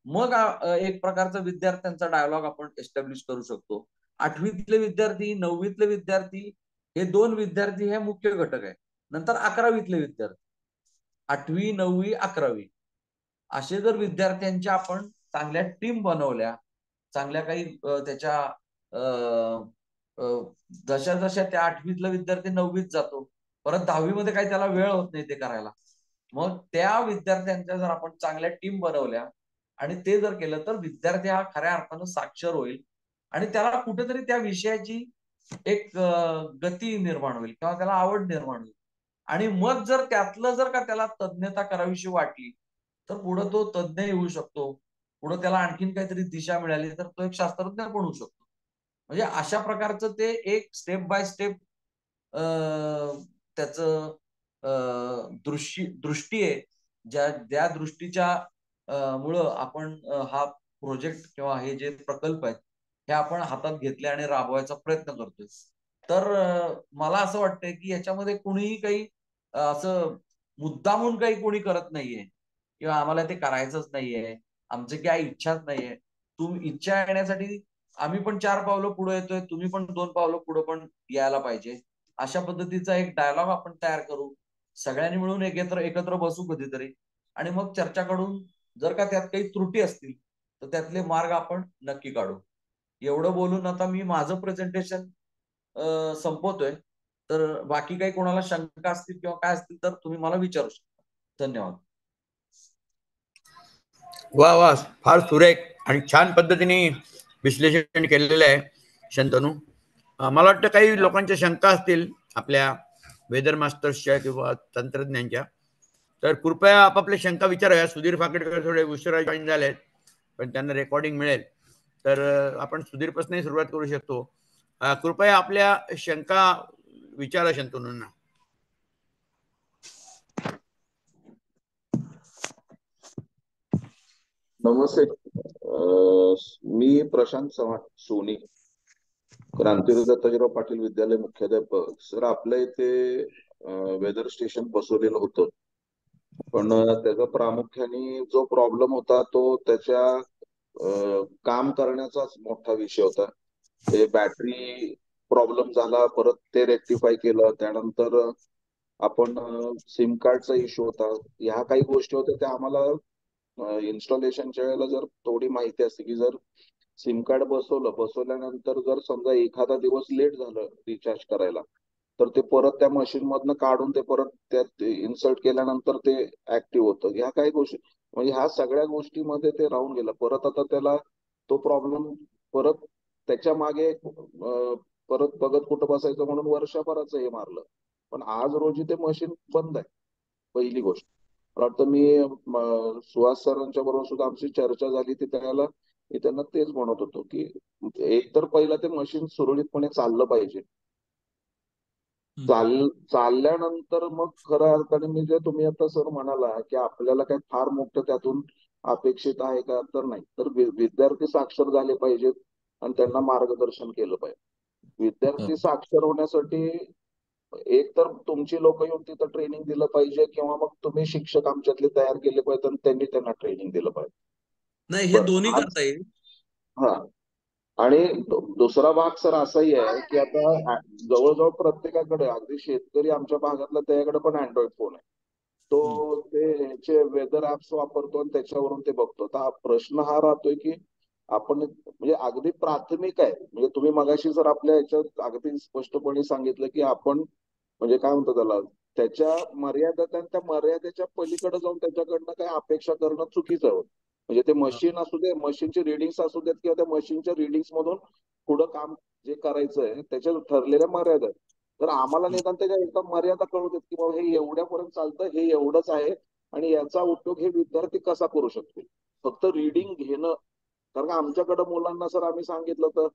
मग एक प्रकारचा विद्यार्थ्यांचा डायलॉग आपण एस्टॅब्लिश करू शकतो. 8वीतले विद्यार्थी, 9वीतले विद्यार्थी, हे 2 विद्यार्थी हे मुख्य घटक आहे. नंतर 11वीतले विद्यार्थी, 8वी, 9वी, 11वी असे जर विद्यार्थ्यांच्या आपण चांगल्या टीम बनवल्या, चांगल्या काही त्याच्या जशा जशा त्या 8वीतला विद्यार्थी 9वीत जातो, परत 10वी मध्ये काही त्याला वेळ होत नाही ते करायला, मग त्या विद्यार्थ्यांच्या जर आपण चांगल्या टीम बनवल्या आणि ते जर केलं तर विद्यार्थी हा खऱ्या अर्थानं साक्षर होईल आणि त्याला कुठेतरी त्या विषयाची एक गती निर्माण होईल किंवा त्याला आवड निर्माण होईल. आणि मग जर त्यातलं जर का त्याला तज्ञता करावीशी वाटली तर पुढे तो तज्ञ होऊ शकतो. पुढे त्याला आणखीन काहीतरी दिशा मिळाली तर तो एक शास्त्रज्ञ पण होऊ शकतो. म्हणजे अशा प्रकारचं ते एक स्टेप बाय स्टेप त्याचं दृष्टी आहे, ज्या दृष्टीच्या मुळे आपण हा प्रोजेक्ट किंवा हे जे प्रकल्प आहेत हे आपण हातात घेतले आणि राबवायचा प्रयत्न करतोय. तर मला असं वाटतंय की याच्यामध्ये कुणीही काही असं मुद्दामून काही कोणी करत नाहीये किंवा आम्हाला ते करायचंच नाहीये, आमची काही इच्छाच नाहीये. तुम्ही इच्छा येण्यासाठी आम्ही पण 4 पावलं पुढे येतोय, तुम्ही पण 2 पावलं पुढे पण यायला पाहिजे. अशा पद्धतीचा एक डायलॉग आपण तयार करू, सगळ्यांनी मिळून एकत्र बसू कधीतरी आणि मग चर्चा करून जर का त्यात काही त्रुटी असतील तर त्यातले मार्ग आपण नक्की काढू. एवढं बोलून आता मी माझं प्रेझेंटेशन संपवतोय. तर बाकी काही कोणाला शंका असतील किंवा काय असतील तर तुम्ही मला विचारू शकता. धन्यवाद. वा वा, फार सुरेख आणि छान पद्धतीने विश्लेषण केलेलं आहे शंतनू. मला वाटतं काही लोकांच्या शंका असतील आपल्या वेदर मास्टर्सच्या किंवा तंत्रज्ञांच्या, तर कृपया आपापल्या शंका विचारूया. सुधीर फाकेडकर थोडे उशिरा जॉईन झालेत पण त्यांना रेकॉर्डिंग मिळेल, तर आपण सुधीरपासूनही सुरुवात करू शकतो. कृपया आपल्या शंका विचारा शंतनूंना. नमस्ते. मी प्रशांत चव्हाण, सोनी, क्रांतीवीर दत्ताजीराव पाटील विद्यालय मुख्याध्यापक. सर, आपल्या इथे वेदर स्टेशन बसवलेलं होतं, पण त्याचा प्रामुख्याने जो प्रॉब्लेम होता तो त्याच्या काम करण्याचाच मोठा विषय होता. ते बॅटरी प्रॉब्लेम झाला, परत ते रेक्टिफाय केलं, त्यानंतर आपण सिम कार्डचा इश्यू होता. ह्या काही गोष्टी होत्या त्या आम्हाला इन्स्टॉलेशनच्या वेळेला जर थोडी माहिती असते की जर सिम कार्ड बसवल्यानंतर जर समजा एखादा दिवस लेट झालं रिचार्ज करायला, तर ते परत त्या मशीन मधनं काढून ते परत त्यात इन्सर्ट केल्यानंतर ते ऍक्टिव्ह होतं. ह्या काही गोष्टी म्हणजे ह्या सगळ्या गोष्टीमध्ये ते राहून गेलं. परत आता त्याला तो प्रॉब्लेम परत त्याच्या मागे परत बघत कुठं बसायचं म्हणून वर्षभराचं हे मारलं, पण आज रोजी ते मशीन बंद आहे. पहिली गोष्ट. मला वाटतं मी सुहास सरांच्या बरोबर सुद्धा आमची चर्चा झाली ती त्याला मी त्यांना तेच म्हणत होतो की एक तर पहिला ते मशीन सुरळीतपणे चाललं पाहिजे. चालल्यानंतर मग खऱ्या अर्थाने मी जे तुम्ही आता सर म्हणाला की आपल्याला काही फार मोठं त्यातून अपेक्षित आहे का, तर नाही. तर विद्यार्थी साक्षर झाले पाहिजेत आणि त्यांना मार्गदर्शन केलं पाहिजे. विद्यार्थी साक्षर होण्यासाठी एक तर तुमची लोक येऊन तिथं ट्रेनिंग दिलं पाहिजे, किंवा मग तुम्ही शिक्षक आमच्यातले तयार केले पाहिजे आणि त्यांनी त्यांना ट्रेनिंग दिलं पाहिजे. नाही, हे दोन्ही आज करता येईल. हा, आणि दुसरा भाग सर असाही आहे की आता जवळजवळ प्रत्येकाकडे, अगदी शेतकरी आमच्या भागातला त्याच्याकडे पण अँड्रॉइड फोन आहे. तो ते ह्याचे वेदर ऍप्स वापरतो आणि त्याच्यावरून ते बघतो. तर हा प्रश्न हा राहतोय की आपण म्हणजे अगदी प्राथमिक आहे. म्हणजे तुम्ही मगाशी जर आपल्या ह्याच्यात अगदी स्पष्टपणे सांगितलं की आपण म्हणजे काय म्हणतो त्याला, त्याच्या मर्यादेत आणि त्या मर्यादेच्या पलीकडे जाऊन त्याच्याकडनं काय अपेक्षा करणं चुकीचं आहे. म्हणजे ते मशीन असू दे, मशीनचे रिडिंग्स असू देत, किंवा त्या मशीनच्या रिडिंग्स मधून पुढं काम जे करायचंय त्याच्या ठरलेल्या मर्यादा आहेत. तर आम्हाला निदान त्याच्या एकदम मर्यादा कळू देत की बाबा हे एवढ्यापर्यंत चालतं, हे एवढंच आहे, आणि याचा उपयोग हे विद्यार्थी कसा करू शकतील. फक्त रिडिंग घेणं, कारण का आमच्याकडे मुलांना सर आम्ही सांगितलं तर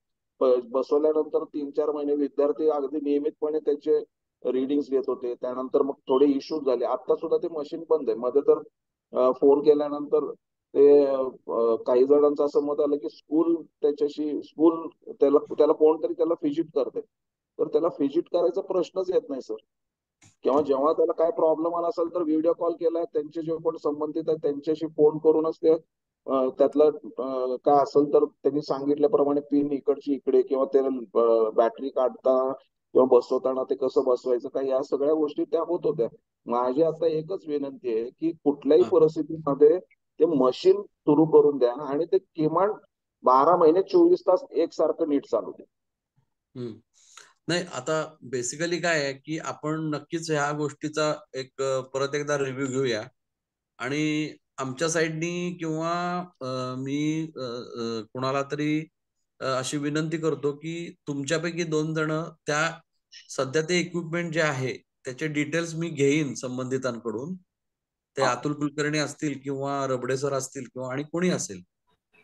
बसवल्यानंतर 3-4 महिने विद्यार्थी अगदी नियमितपणे त्याचे रिडिंग्स घेत होते. त्यानंतर मग थोडे इश्यूज झाले. आता सुद्धा ते मशीन बंद आहे. मध्ये तर फोन केल्यानंतर ते काही जणांचं असं मत आलं की स्कूल त्याला कोणतरी त्याला फिजिट करते, तर त्याला फिजिट करायचा प्रश्नच येत नाही सर. किंवा जेव्हा त्याला काय प्रॉब्लेम आला असेल तर व्हिडिओ कॉल केला, त्यांचे जे कोण संबंधित आहेत त्यांच्याशी फोन करूनच ते त्यातलं काय असेल तर त्यांनी सांगितल्याप्रमाणे पिन इकडची इकडे, किंवा त्याला बॅटरी काढता किंवा बसवताना ते कसं बसवायचं काय, या सगळ्या गोष्टी त्या होत होत्या. माझी आता एकच विनंती आहे की कुठल्याही परिस्थितीमध्ये ते मशीन सुरू करून द्या आणि ते किमान 12 महिने 24 तास एकसारखं नीट चालू द्या. नाही, आता बेसिकली काय आहे की आपण नक्कीच ह्या गोष्टीचा एक परत एकदा रिव्ह्यू घेऊया. आणि आमच्या साईडनी किंवा मी कोणाला तरी अशी विनंती करतो की तुमच्यापैकी 2 जण त्या सध्या ते इक्विपमेंट जे आहे त्याचे डिटेल्स मी घेईन संबंधितांकडून. ते अतुल कुलकर्णी असतील किंवा रबडे सर असतील किंवा आणि कोणी असेल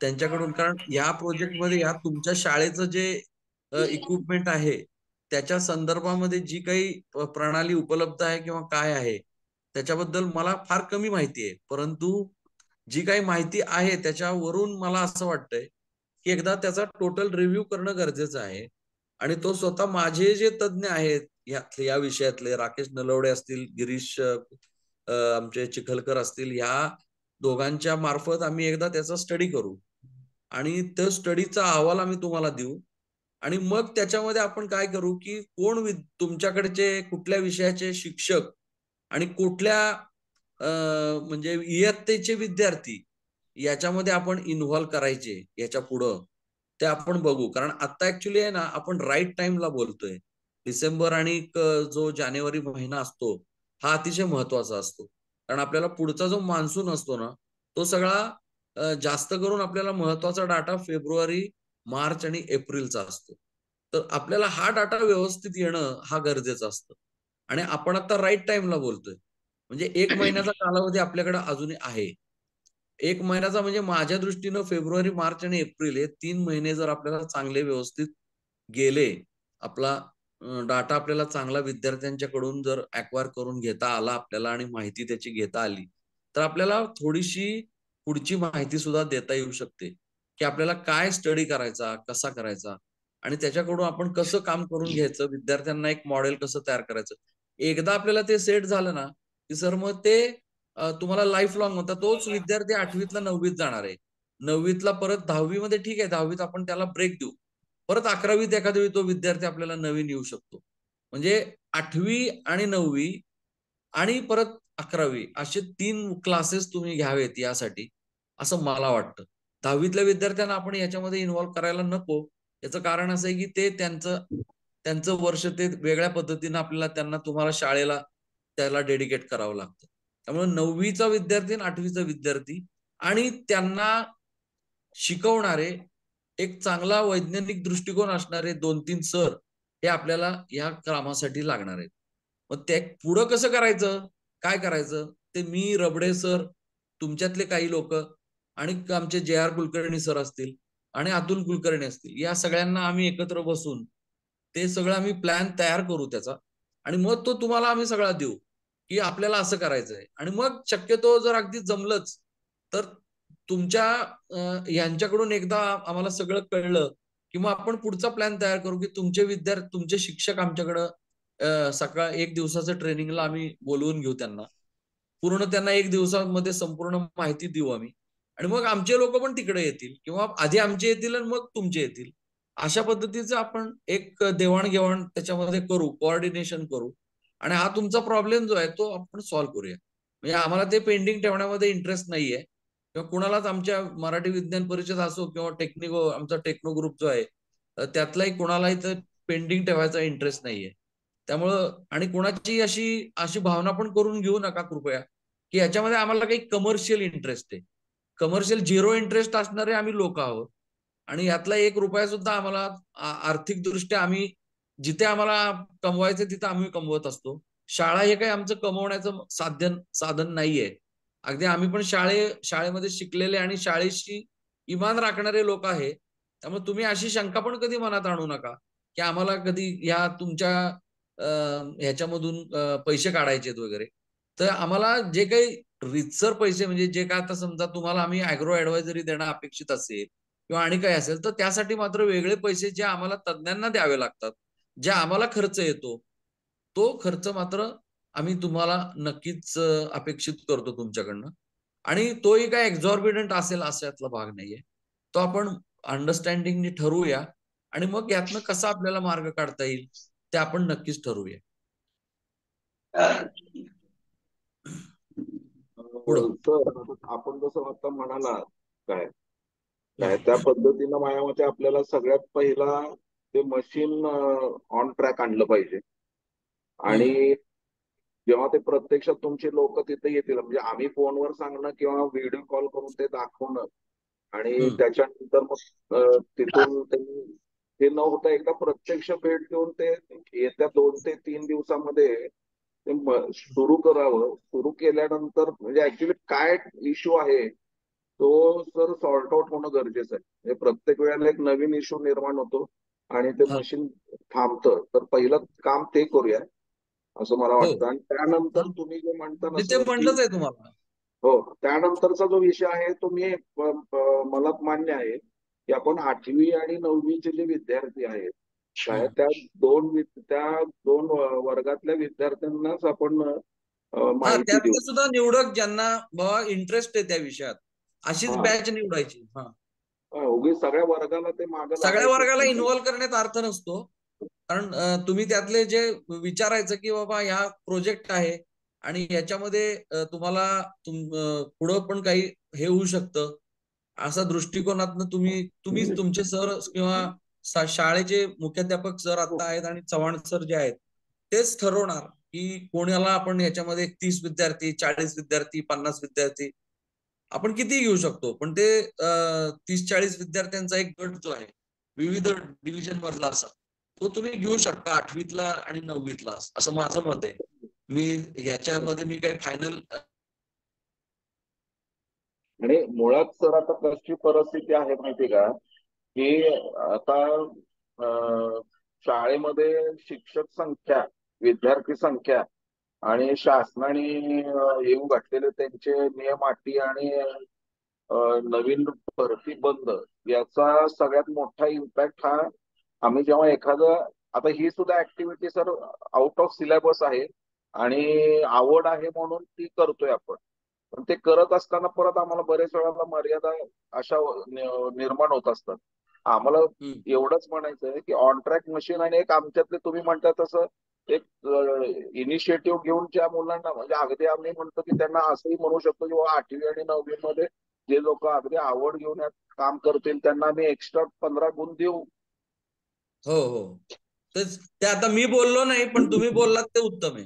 त्यांच्याकडून. कारण या प्रोजेक्टमध्ये या तुमच्या शाळेचं जे इक्विपमेंट आहे त्याच्या संदर्भामध्ये जी काही प्रणाली उपलब्ध आहे किंवा काय आहे त्याच्याबद्दल मला फार कमी माहिती आहे. परंतु जी काही माहिती आहे त्याच्यावरून मला असं वाटतंय की एकदा त्याचा टोटल रिव्ह्यू करणं गरजेचं आहे. आणि तो स्वतः माझे जे तज्ज्ञ आहेत या विषयातले, राकेश नलवडे असतील, गिरीश आमचे चिखलकर असतील, ह्या दोघांच्या मार्फत आम्ही एकदा त्याचा स्टडी करू आणि त्या स्टडीचा अहवाल आम्ही तुम्हाला देऊ. आणि मग त्याच्यामध्ये आपण काय करू की कोण तुमच्याकडचे कुठल्या विषयाचे शिक्षक आणि कुठल्या म्हणजे इयत्तेचे विद्यार्थी याच्यामध्ये आपण इन्व्हॉल्व करायचे याच्या पुढं, ते आपण बघू. कारण आता ऍक्च्युली आहे ना, आपण राईट टाइमला बोलतोय. डिसेंबर आणि जो जानेवारी महिना असतो हा अतिशय महत्वाचा असतो. कारण आपल्याला पुढचा जो मान्सून असतो ना तो सगळा जास्त करून आपल्याला महत्वाचा डाटा फेब्रुवारी, मार्च आणि एप्रिलचा असतो. तर आपल्याला हा डाटा व्यवस्थित येणं हा गरजेचं असतं. आणि आपण आता राईट टाइमला बोलतोय. म्हणजे 1 महिन्याचा कालावधी आपल्याकडे अजूनही आहे. 1 महिन्याचा म्हणजे माझ्या दृष्टीनं फेब्रुवारी, मार्च आणि एप्रिल हे 3 महिने जर आपल्याला चांगले व्यवस्थित गेले, आपला डाटा आपल्याला चांगला विद्यार्थ्यांच्याकडून जर ऍक्वायर करून घेता आला आपल्याला आणि माहिती त्याची घेता आली, तर आपल्याला थोडीशी पुढची माहिती सुद्धा देता येऊ शकते, की आपल्याला काय स्टडी करायचा, कसा करायचा आणि त्याच्याकडून आपण कसं काम करून घ्यायचं, विद्यार्थ्यांना एक मॉडेल कसं तयार करायचं. एकदा आपल्याला ते सेट झालं ना, की सर मग ते तुम्हाला लाईफ लॉंग होता. तोच विद्यार्थी 8वीतला 9वीत जाणार आहे. 9वीतला परत 10वी मध्ये ठीक आहे, 10वीत आपण त्याला ब्रेक देऊ. परत 11वीत एखाद्या वेळी तो विद्यार्थी आपल्याला नवीन येऊ शकतो. म्हणजे 8वी आणि 9वी आणि परत 11वी असे 3 क्लासेस तुम्ही घ्यावेत यासाठी, असं मला वाटतं. 10वीतल्या विद्यार्थ्यांना आपण याच्यामध्ये इन्व्हॉल्व करायला नको. याचं कारण असं आहे, की ते त्यांचं वर्ष ते वेगळ्या पद्धतीनं त्यांना तुम्हाला शाळेला त्याला डेडिकेट करावं लागतं. त्यामुळे 9वीचा विद्यार्थी आणि 8वीचा विद्यार्थी आणि त्यांना शिकवणारे एक चांगला वैज्ञानिक दृष्टिकोन असणारे 2-3 सर हे आपल्याला या कामासाठी लागणार आहेत. मग ते पुढं कसं करायचं, काय करायचं, ते मी, रबडे सर, तुमच्यातले काही लोक आणि आमचे जे.आर. कुलकर्णी सर असतील आणि अतुल कुलकर्णी असतील, या सगळ्यांना आम्ही एकत्र बसून ते सगळं आम्ही प्लॅन तयार करू त्याचा आणि मग तो तुम्हाला आम्ही सगळा देऊ, की आपल्याला असं करायचंय. आणि मग शक्यतो जर अगदी जमलंच तर तुमच्या यांच्याकडून एकदा आम्हाला सगळं कळलं की मग आपण पुढचा प्लॅन तयार करू, की तुमचे शिक्षक आमच्याकडं सकाळ 1 दिवसाचं ट्रेनिंगला आम्ही बोलवून घेऊ त्यांना. पूर्ण त्यांना 1 दिवसामध्ये संपूर्ण माहिती देऊ आम्ही आणि मग आमचे लोक पण तिकडे येतील किंवा आधी आमचे येतील आणि मग तुमचे येतील. अशा पद्धतीचं आपण एक देवाणघेवाण त्याच्यामध्ये करू, कोऑर्डिनेशन करू आणि हा तुमचा प्रॉब्लेम जो आहे तो आपण सॉल्व्ह करूया. म्हणजे आम्हाला ते पेंडिंग ठेवण्यामध्ये इंटरेस्ट नाहीये किंवा कुणालाच आमच्या मराठी विज्ञान परिषद असो किंवा आमचा टेक्नो ग्रुप जो आहे त्यातलाही कुणालाही तर पेंडिंग ठेवायचा इंटरेस्ट नाहीये. त्यामुळं आणि कोणाची अशी अशी भावना पण करून घेऊ नका कृपया, की याच्यामध्ये आम्हाला काही कमर्शियल इंटरेस्ट आहे. कमर्शियल झिरो इंटरेस्ट असणारे आम्ही लोक आहोत आणि यातला 1 रुपया सुद्धा आम्हाला आर्थिक दृष्ट्या आम्ही जिथे आम्हाला कमवायचं तिथे आम्ही कमवत असतो. शाळा हे काही आमचं कमवण्याचं साधन नाहीये. अगदी आम्ही पण शाळेमध्ये शिकलेले आणि शाळेशी इमान राखणारे लोक आहे. त्यामुळे तुम्ही अशी शंका पण कधी मनात आणू नका, की आम्हाला कधी या तुमच्या ह्याच्यामधून पैसे काढायचे वगैरे. तर आम्हाला जे काही रीतसर पैसे म्हणजे जे काय आता समजा तुम्हाला आम्ही अॅग्रो ऍडवायझरी देणं अपेक्षित असेल किंवा आणि काही असेल तर त्यासाठी मात्र वेगळे पैसे जे आम्हाला तज्ञांना द्यावे लागतात, जे आम्हाला खर्च येतो, तो खर्च मात्र आम्ही तुम्हाला नक्कीच अपेक्षित करतो तुमच्याकडनं आणि तोही काय एक्झॉर्बिडंट असेल अशातला भाग नाहीये. तो आपण अंडरस्टँडिंगनी ठरवूया आणि मग यातनं कसा आपल्याला मार्ग काढता येईल ते आपण नक्कीच ठरवूया. पुढं सर आपण जसं आता म्हणाला काय काय त्या पद्धतीनं माझ्या मते आपल्याला सगळ्यात पहिला ते मशीन ऑन ट्रॅक आणलं पाहिजे आणि जेव्हा ते प्रत्यक्षात तुमचे लोक तिथे येतील म्हणजे आम्ही फोनवर सांगणं किंवा व्हिडिओ कॉल करून ते दाखवणं आणि त्याच्यानंतर मग तिथून ते न होता एकदा प्रत्यक्ष भेट देऊन ते येत्या 2 ते 3 दिवसामध्ये ते सुरू करावं. सुरू केल्यानंतर म्हणजे ऍक्च्युली काय इश्यू आहे तो सर सॉर्ट आउट होणं गरजेचं आहे. म्हणजे प्रत्येक वेळेला एक नवीन इश्यू निर्माण होतो आणि ते मशीन थांबतं. तर पहिलं काम ते करूया असं मला वाटतं आणि त्यानंतर तुम्ही जे म्हणता ना ते सर की म्हणलंच आहे तुम्हाला. हो त्यानंतरचा जो विषय आहे तो मला मान्य आहे की आपण 8वी आणि 9वीचे जे विद्यार्थी आहेत काय त्या दोन वर्गातल्या विद्यार्थ्यांनाच आपण माहिती देऊ. त्यातले सुद्धा निवडक ज्यांना बाबा इंटरेस्ट आहे त्या विषयात अशीच बॅच निवडायची. उगीच सगळ्या वर्गाला ते मागे सगळ्या वर्गाला लागायचं. इन्व्हॉल्व करण्यात अर्थ नसतो. कारण तुम्ही त्यातले जे विचारायचं की बाबा या प्रोजेक्ट आहे आणि याच्यामध्ये तुम्हाला पुढं पण काही हे होऊ शकतं असा दृष्टिकोनातनं तुम्ही तुमचे सर किंवा शाळेचे मुख्याध्यापक सर आता आहेत आणि चव्हाण सर जे आहेत तेच ठरवणार की कोणाला आपण याच्यामध्ये 30 विद्यार्थी, 40 विद्यार्थी, 50 विद्यार्थी आपण किती घेऊ शकतो. पण ते 30-40 विद्यार्थ्यांचा एक गट जो आहे विविध डिव्हिजन मधला असा तो तुम्ही घेऊ शकता 8वीतला आणि 9वीतला असं माझं मत आहे. मी ह्याच्यामध्ये मी काही फायनल आणि मुळात सर आता कशी परिस्थिती आहे माहिती का की आता शाळेमध्ये शिक्षक संख्या, विद्यार्थी संख्या आणि शासनाने येऊ घातलेले त्यांचे नियम अटी आणि नवीन भरती बंद, याचा सगळ्यात मोठा इम्पॅक्ट हा आम्ही जेव्हा एखादं, आता ही सुद्धा activity sir out of syllabus आहे आणि आवड आहे म्हणून ती करतोय आपण, पण ते करत असताना परत आम्हाला बरेच वेळा मर्यादा अशा निर्माण होत असतात. आम्हाला एवढंच म्हणायचं आहे की ऑन ट्रॅक मशीन आणि एक आमच्यातले तुम्ही म्हणता तसं एक इनिशिएटिव्ह घेऊन ज्या मुलांना, म्हणजे अगदी आम्ही म्हणतो की त्यांना असंही म्हणू शकतो की 8वी आणि 9वी मध्ये जे लोक अगदी आवड घेऊन यात काम करतील त्यांना आम्ही एक्स्ट्रा 15 गुण देऊ. हो हो, तेच ते आता मी बोललो नाही, पण तुम्ही बोललात ते उत्तम आहे.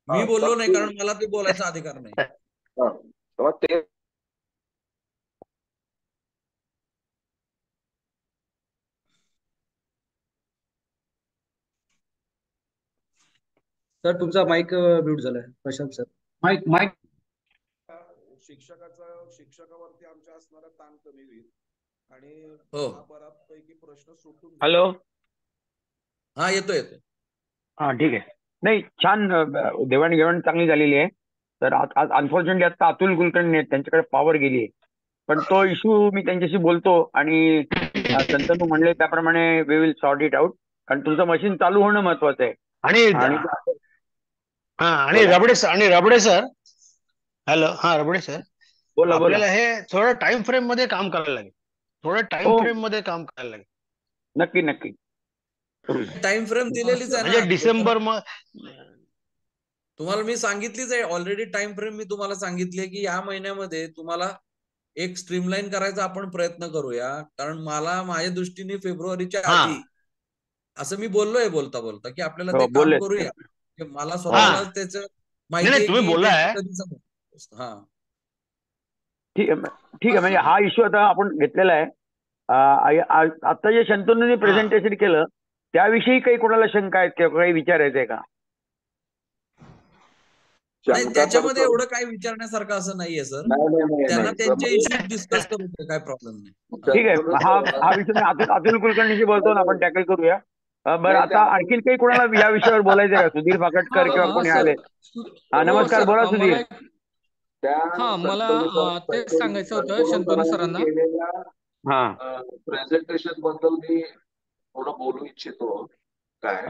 मी बोललो नाही कारण मला ते बोलायचा अधिकार नाही. तेव्हा ते सर तुमचा माईक म्यूट झालाय प्रशांत सर. माईक माईक शिक्षकावरती आमच्या असणारा ताण कमी होईल आणि हो. बऱ्यापैकी प्रश्न सुटून जाईल. हॅलो. हा येतोय. हा ठीक आहे. नाही, छान देवाणघेवाण चांगली झालेली आहे. तर आज अनफॉर्च्युनेटली आता अतुल कुलकर्णी आहेत, त्यांच्याकडे पॉवर गेली आहे, पण तो इश्यू मी त्यांच्याशी बोलतो आणि संतनू म्हणले त्याप्रमाणे we will sort it out, कारण तुमचं मशीन चालू होणं महत्वाचं आहे. आणि रबडे सर, हॅलो. हा रबडे सर, बोला आपल्याला हे थोडं टाइम फ्रेम मध्ये काम करायला लागेल. नक्की नक्की. टाइम फ्रेम दिलेलीच आहे म्हणजे ना डिसेंबर तुम्हाला मी सांगितलीच आहे ऑलरेडी. टाइम फ्रेम मी तुम्हाला सांगितली की या महिन्यामध्ये तुम्हाला एक स्ट्रीमलाईन करायचा आपण प्रयत्न करूया, कारण मला माझ्या दृष्टीने फेब्रुवारीच्या आधी असं मी बोललोय बोलता बोलता की आपल्याला ते काम करूया. मला स्वतःला त्याचं माहिती आहे तुम्ही बोललाय. हा ठीक आहे. म्हणजे हा इश्यू आता आपण घेतलेला आहे. आता जे शंतनूंनी प्रेझेंटेशन केलं त्याविषयी काही कोणाला शंका आहेत किंवा काही विचारायचंय का? नाही, त्याच्यामध्ये एवढं काही विचारण्यासारखं असं नाहीये सर. त्यांना त्यांचे इश्यूज डिस्कस करू, काय प्रॉब्लेम नाही. ठीक आहे. हा विषय मी अतुल कुलकर्णीशी बोलतो ना, आपण टॅकल करूया. बरं, आता आणखीन काही कोणाला या विषयावर बोलायचं का? सुधीर फाकटकर किंवा कोणी आले? नमस्कार, बोला सुधीर. मला तेच सांगायचं होतं शंतनू सरांना. प्रेझेंटेशन बद्दल मी थोडं बोलू इच्छितो. काय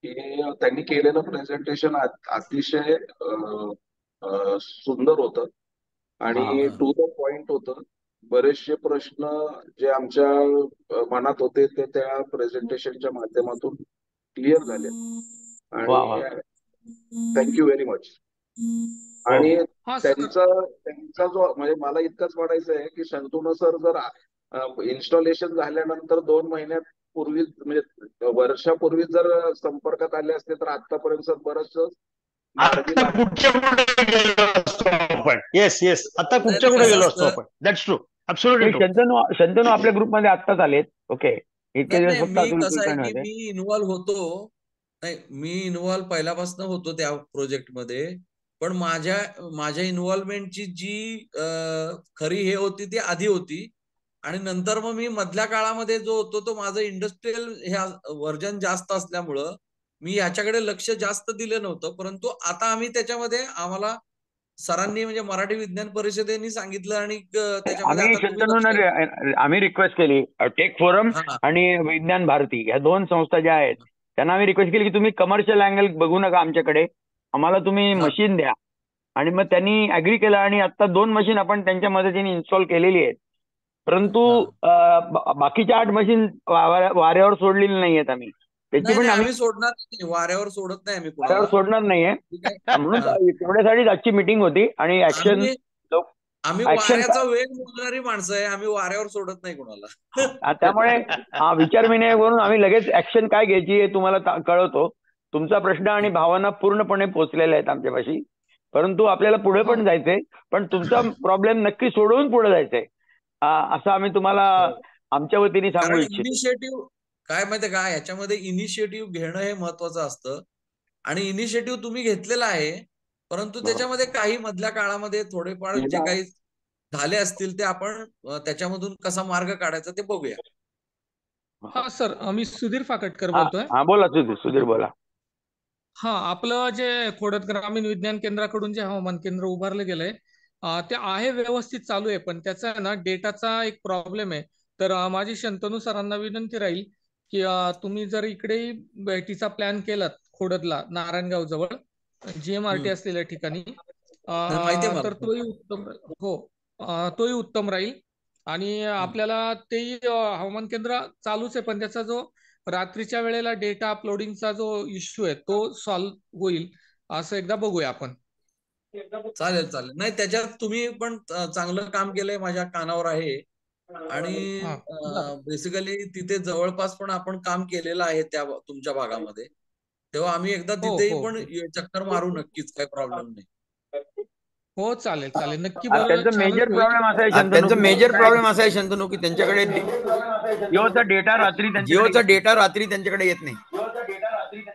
की त्यांनी केलेलं प्रेझेंटेशन अतिशय सुंदर होतं आणि टू द पॉइंट होतं. बरेचसे प्रश्न जे आमच्या मनात होते ते त्या प्रेझेंटेशनच्या माध्यमातून क्लिअर झाले आणि थँक्यू व्हेरी मच. आणि त्यांचा जो, म्हणजे मला इतकंच म्हणायचं आहे की शंतनू सर जर इन्स्टॉलेशन झाल्यानंतर 2 महिन्यात पूर्वी, म्हणजे वर्षापूर्वी जर संपर्कात आले असते तर आतापर्यंत सर बरंच शंतनू आपल्या ग्रुपमध्ये आत्ताच आलेत. ओके. मी इन्व्हॉल्व होतो. नाही, मी इन्व्हॉल्व पहिल्यापासून होतो त्या प्रोजेक्टमध्ये, पण माझ्या इन्व्हॉल्वमेंटची जी खरी हे होती ती आधी होती आणि नंतर मग मी मधल्या काळामध्ये जो होतो तो माझं इंडस्ट्रियल ह्या व्हर्जन जास्त असल्यामुळं मी याच्याकडे लक्ष जास्त दिलं नव्हतं. परंतु आता आम्ही त्याच्यामध्ये, आम्हाला सरांनी म्हणजे मराठी विज्ञान परिषदेने सांगितलं आणि त्याच्यामध्ये आम्ही रिक्वेस्ट केली, टेक फोरम आणि विज्ञान भारती या 2 संस्था ज्या आहेत त्यांना आम्ही रिक्वेस्ट केली की तुम्ही कमर्शियल अँगल बघू नका आमच्याकडे, आम्हाला तुम्ही मशीन द्या. आणि मग त्यांनी अग्री केलं आणि आता 2 मशीन आपण त्यांच्या मदतीने इन्स्टॉल केलेली आहेत. परंतु बाकीच्या 8 मशीन वाऱ्यावर सोडलेली नाही आहेत. आम्ही त्याची पण आम्ही सोडणार नाही, वाऱ्यावर सोडत नाही आम्ही, वाऱ्यावर सोडणार नाहीये. म्हणून तेवढ्यासाठीच आजची मीटिंग होती आणि ऍक्शन, आम्ही वाऱ्याचा वेग मोजणारी माणसं आहे, आम्ही वाऱ्यावर सोडत नाही कोणाला. त्यामुळे विचारविनिमय करून आम्ही लगेच ऍक्शन काय घ्यायची हे तुम्हाला कळवतो. तुमचा प्रश्न आणि भावना पूर्णपणे पोहोचलेल्या आहेत आमच्यापाशी, परंतु आपल्याला पुढे पण जायचंय, पण तुमचा प्रॉब्लेम नक्की सोडवून पुढे जायचंय असं आम्ही तुम्हाला आमच्या वतीने सांगू इच्छितो. इनिशिएटिव्ह काय माहितीये का, याच्यामध्ये इनिशिएटिव्ह घेणं हे महत्वाचं असतं आणि इनिशिएटिव्ह तुम्ही घेतलेला आहे, परंतु त्याच्यामध्ये काही मधल्या काळामध्ये थोडेफार जे काही झाले असतील ते आपण त्याच्यामधून कसा मार्ग काढायचा ते बघूया. हा सर, मी सुधीर फाकटकर बोलतोय. बोला सुधीर बोला. आपलं जे खोडद ग्रामीण विज्ञान केंद्राकडून जे हवामान केंद्र उभारलं गेलंय ते आहे व्यवस्थित चालू आहे, पण त्याचा ना डेटाचा एक प्रॉब्लेम आहे. तर माझी शंतनू सरांना विनंती राहील की तुम्ही जर इकडे भेटीचा प्लॅन केलात खोडदला नारायणगाव जवळ GMRT असलेल्या ठिकाणी माहितीये तर मला. तोही उत्तम हो तोही उत्तम राहील. आणि आपल्याला तेही हवामान केंद्र चालूच आहे, पण त्याचा जो रात्रीच्या वेळेला डेटा अपलोडिंगचा जो इश्यू आहे तो सॉल्व्ह होईल असं एकदा बघूया आपण. चालेल चालेल. नाही त्याच्यात तुम्ही पण चांगलं काम केलंय, माझ्या कानावर आहे. आणि हा बेसिकली तिथे जवळपास पण आपण काम केलेलं आहे त्या तुमच्या भागामध्ये. तेव्हा आम्ही एकदा हो तिथेही हो पण चक्कर मारू नक्कीच, काही प्रॉब्लेम नाही. हो चालेल चालेल नक्की. त्यांचा बरं मेजर छानच होईल. प्रॉब्लेम असा आहे शंतनू, त्यांचा मेजर प्रॉब्लेम असा आहे शंतनू की त्यांच्याकडे जिओचा डेटा रात्री त्यांच्याकडे येत नाही.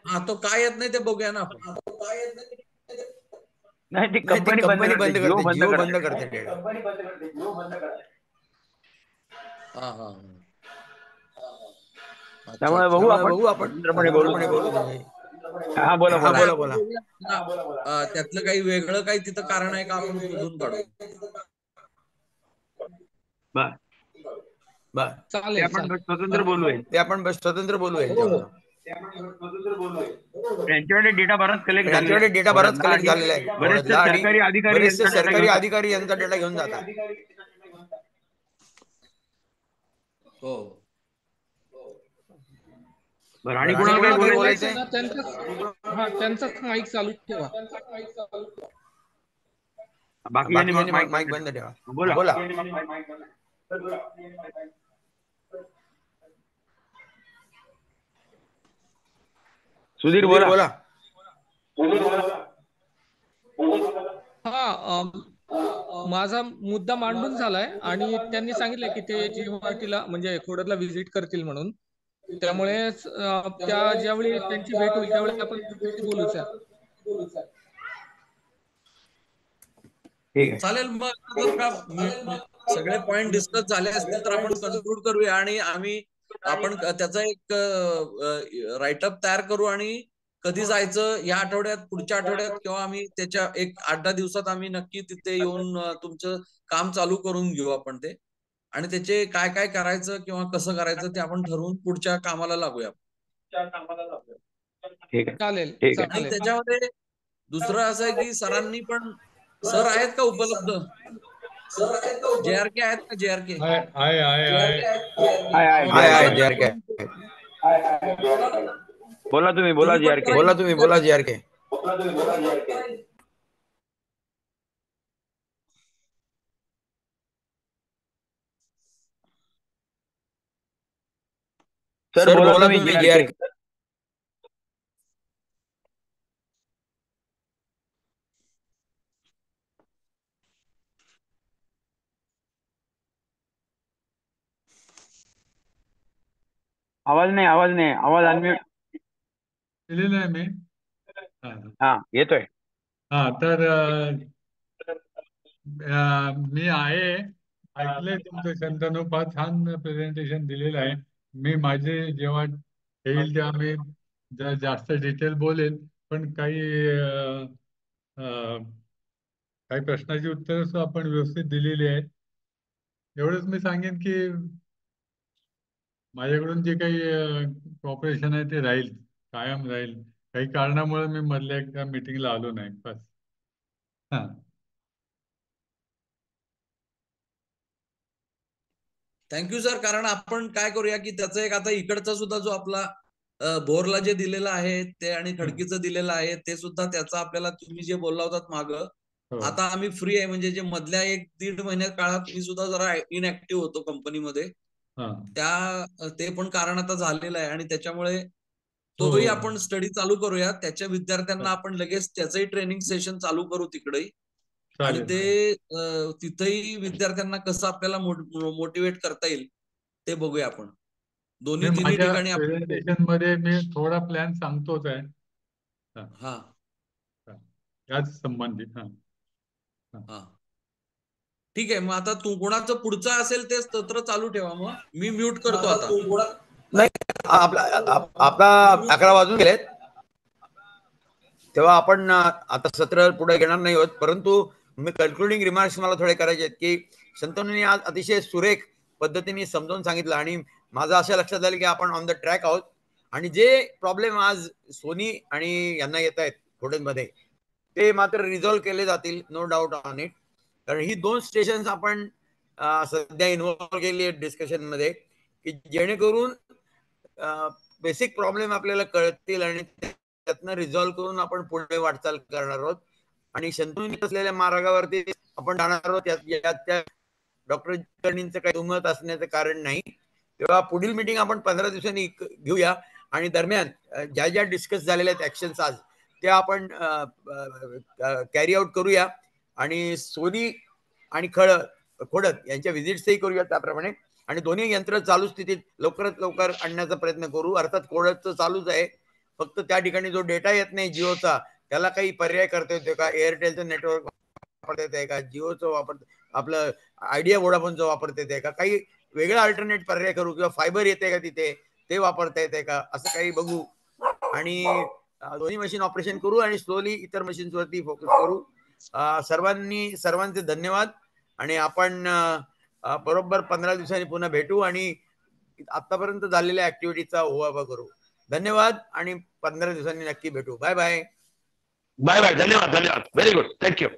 हा, तो काय येत नाही ते बघूया ना आपण. नाही ती कंपनी बंद करते, जिओ बंद करते डेटा. हा हा अच्छा त्यामुळे अच्छा. बघू आपण स्वतंत्रपणे बोलू. हा बोला नाही, बोला. आपण बघूया ना, त्यातलं काही वेगळं काही तिथं कारण आहे का आपण शोधून काढू. बर ते चालेल आपण चालेल. स्वतंत्र बोलूया. हो हो. त्यांच्याकडे डेटा बराच कलेक्ट झालेला आहे. बरेचसे सरकारी अधिकारी यांचा डेटा घेऊन जातात. हो. बरं आणि कुणाला काही ज्यांना बोलायचं ना त्यांचाच माईक चालू ठेवा. बाकी माईक बंद ठेवा. बोला. सुधीर बोला. माझा मुद्दा मांडून झालाय आणि त्यांनी सांगितलंय की ते GMRTला म्हणजे खोडदला व्हिजिट करतील म्हणून. त्यामुळे त्या ज्यावेळी त्यांची भेट होईल त्यावेळी आपण बोलूच. ठीक आहे. चालेल. मग जर का सगळे पॉइंट डिस्कस झाले असतील तर आपण कन्क्लूड करूया आणि आपण त्याचा एक राईटअप तयार करू आणि कधी जायचं या आठवड्यात, पुढच्या आठवड्यात किंवा आम्ही त्याच्या एक 8-10 दिवसात आम्ही नक्की तिथे येऊन तुमचं काम चालू करून घेऊ आपण ते. आणि त्याचे काय काय करायचं किंवा कसं करायचं ते आपण ठरवून पुढच्या कामाला लागूया. ठीक आहे. चालेल ठीक आहे. आणि चालेल. त्याच्यामध्ये दुसरं असं आहे की सरांनी पण, सर आहेत का उपलब्ध? JRK आहेत का? JRK बोला तुम्ही JRK. सर बोला तुम्ही JRK. आवाज नाही. आवाज अनम्यूट केलेलं आहे मी. हा येतोय. हा तर मी ऐकलंय तुमचं शंतनू, फार छान प्रेझेंटेशन दिलेलं आहे. मी माझे जेव्हा येईल तेव्हा मी जास्त डिटेल बोलेल, पण काही प्रश्नाची उत्तरं आपण व्यवस्थित दिलेली आहेत. एवढंच मी सांगेन की माझ्याकडून जे काही कॉपरेशन आहे ते कायम राहील. काही कारणामुळे मी मधल्या एका मीटिंगला आलो नाही बस. हा थँक्यू सर. कारण आपण काय करूया की त्याचं एक आता इकडचा सुद्धा जो आपला भोरला जे दिलेलं आहे ते आणि खडकीचं दिलेलं आहे ते सुद्धा त्याचा आपल्याला तुम्ही जे बोलला होतात मागं, आता आम्ही फ्री आहे. म्हणजे जे मधल्या 1-1.5 महिन्या काळात मी सुद्धा जरा इनऍक्टिव्ह होतो कंपनीमध्ये, ते पण कारण आता झालेलं आहे आणि त्याच्यामुळे तोही आपण स्टडी चालू करूया. त्याच्या विद्यार्थ्यांना आपण लगेच त्याचंही ट्रेनिंग सेशन चालू करू तिकडेही. आणि ते तिथेही विद्यार्थ्यांना कसं आपल्याला मोटिवेट करता येईल ते बघूया आपण. तिन्ही ठिकाणी प्रेझेंटेशन मध्ये मी थोडा प्लॅन सांगतोच आहे. हा याच संबंधित. हा ठीक आहे. मग आता तू कोणाचं पुढचं असेल ते सत्र चालू ठेवा. मग मी म्यूट करतो आता. नाही आपला 11 वाजून गेलेत, तेव्हा आपण आता सत्र पुढे घेणार नाही आहोत. परंतु मी कन्क्लुडिंग रिमार्क्स मला थोडे करायचे आहेत की शंतनूंनी आज अतिशय सुरेख पद्धतीने समजावून सांगितलं आणि माझं असं लक्षात आलं की आपण ऑन द ट्रॅक आहोत आणि जे प्रॉब्लेम आज सोनी आणि यांना येत आहेत खोडदमध्ये ते मात्र रिझॉल्व्ह केले जातील, नो डाऊट ऑन इट. कारण ही 2 स्टेशन्स आपण सध्या इन्व्हॉल्व्ह केली आहेत डिस्कशन मध्ये की जेणेकरून बेसिक प्रॉब्लेम आपल्याला कळतील आणि त्यातनं रिझॉल्व्ह करून आपण पुढे वाटचाल करणार आहोत आणि शंतनूंनी असलेल्या मार्गावरती आपण जाणार आहोत. त्या डॉक्टर कुलकर्णींचं काही दुमत असण्याचं कारण नाही. तेव्हा पुढील मीटिंग आपण 15 दिवसांनी घेऊया आणि दरम्यान ज्या ज्या डिस्कस झालेल्या आहेत ऍक्शन्स आज त्या आपण कॅरी आउट करूया आणि सोनी आणि खोडद यांच्या व्हिजिट्सही करूया त्याप्रमाणे आणि दोन्ही यंत्र चालू स्थितीत लवकरात लवकर आणण्याचा प्रयत्न करू. अर्थात खोडदचं चालूच आहे, फक्त त्या ठिकाणी जो डेटा येत नाही जिओचा त्याला काही पर्याय करता येतो का, एअरटेलचं नेटवर्क वापरता येते का, जिओचं आपलं आयडिया वोडाफोनचं वापरता येते का, काही वेगळा अल्टरनेट पर्याय करू किंवा फायबर येते का तिथे ते वापरता येते का असं काही बघू आणि दोन्ही मशीन ऑपरेशन करू आणि स्लोली इतर मशीन्स वरती फोकस करू. सर्वांचे धन्यवाद आणि आपण बरोबर 15 दिवसांनी पुन्हा भेटू आणि आतापर्यंत झालेल्या ऍक्टिव्हिटीचा ओवावा करू. धन्यवाद आणि 15 दिवसांनी नक्की भेटू. Bye bye. Bye bye. धन्यवाद. Very good. थँक्यू.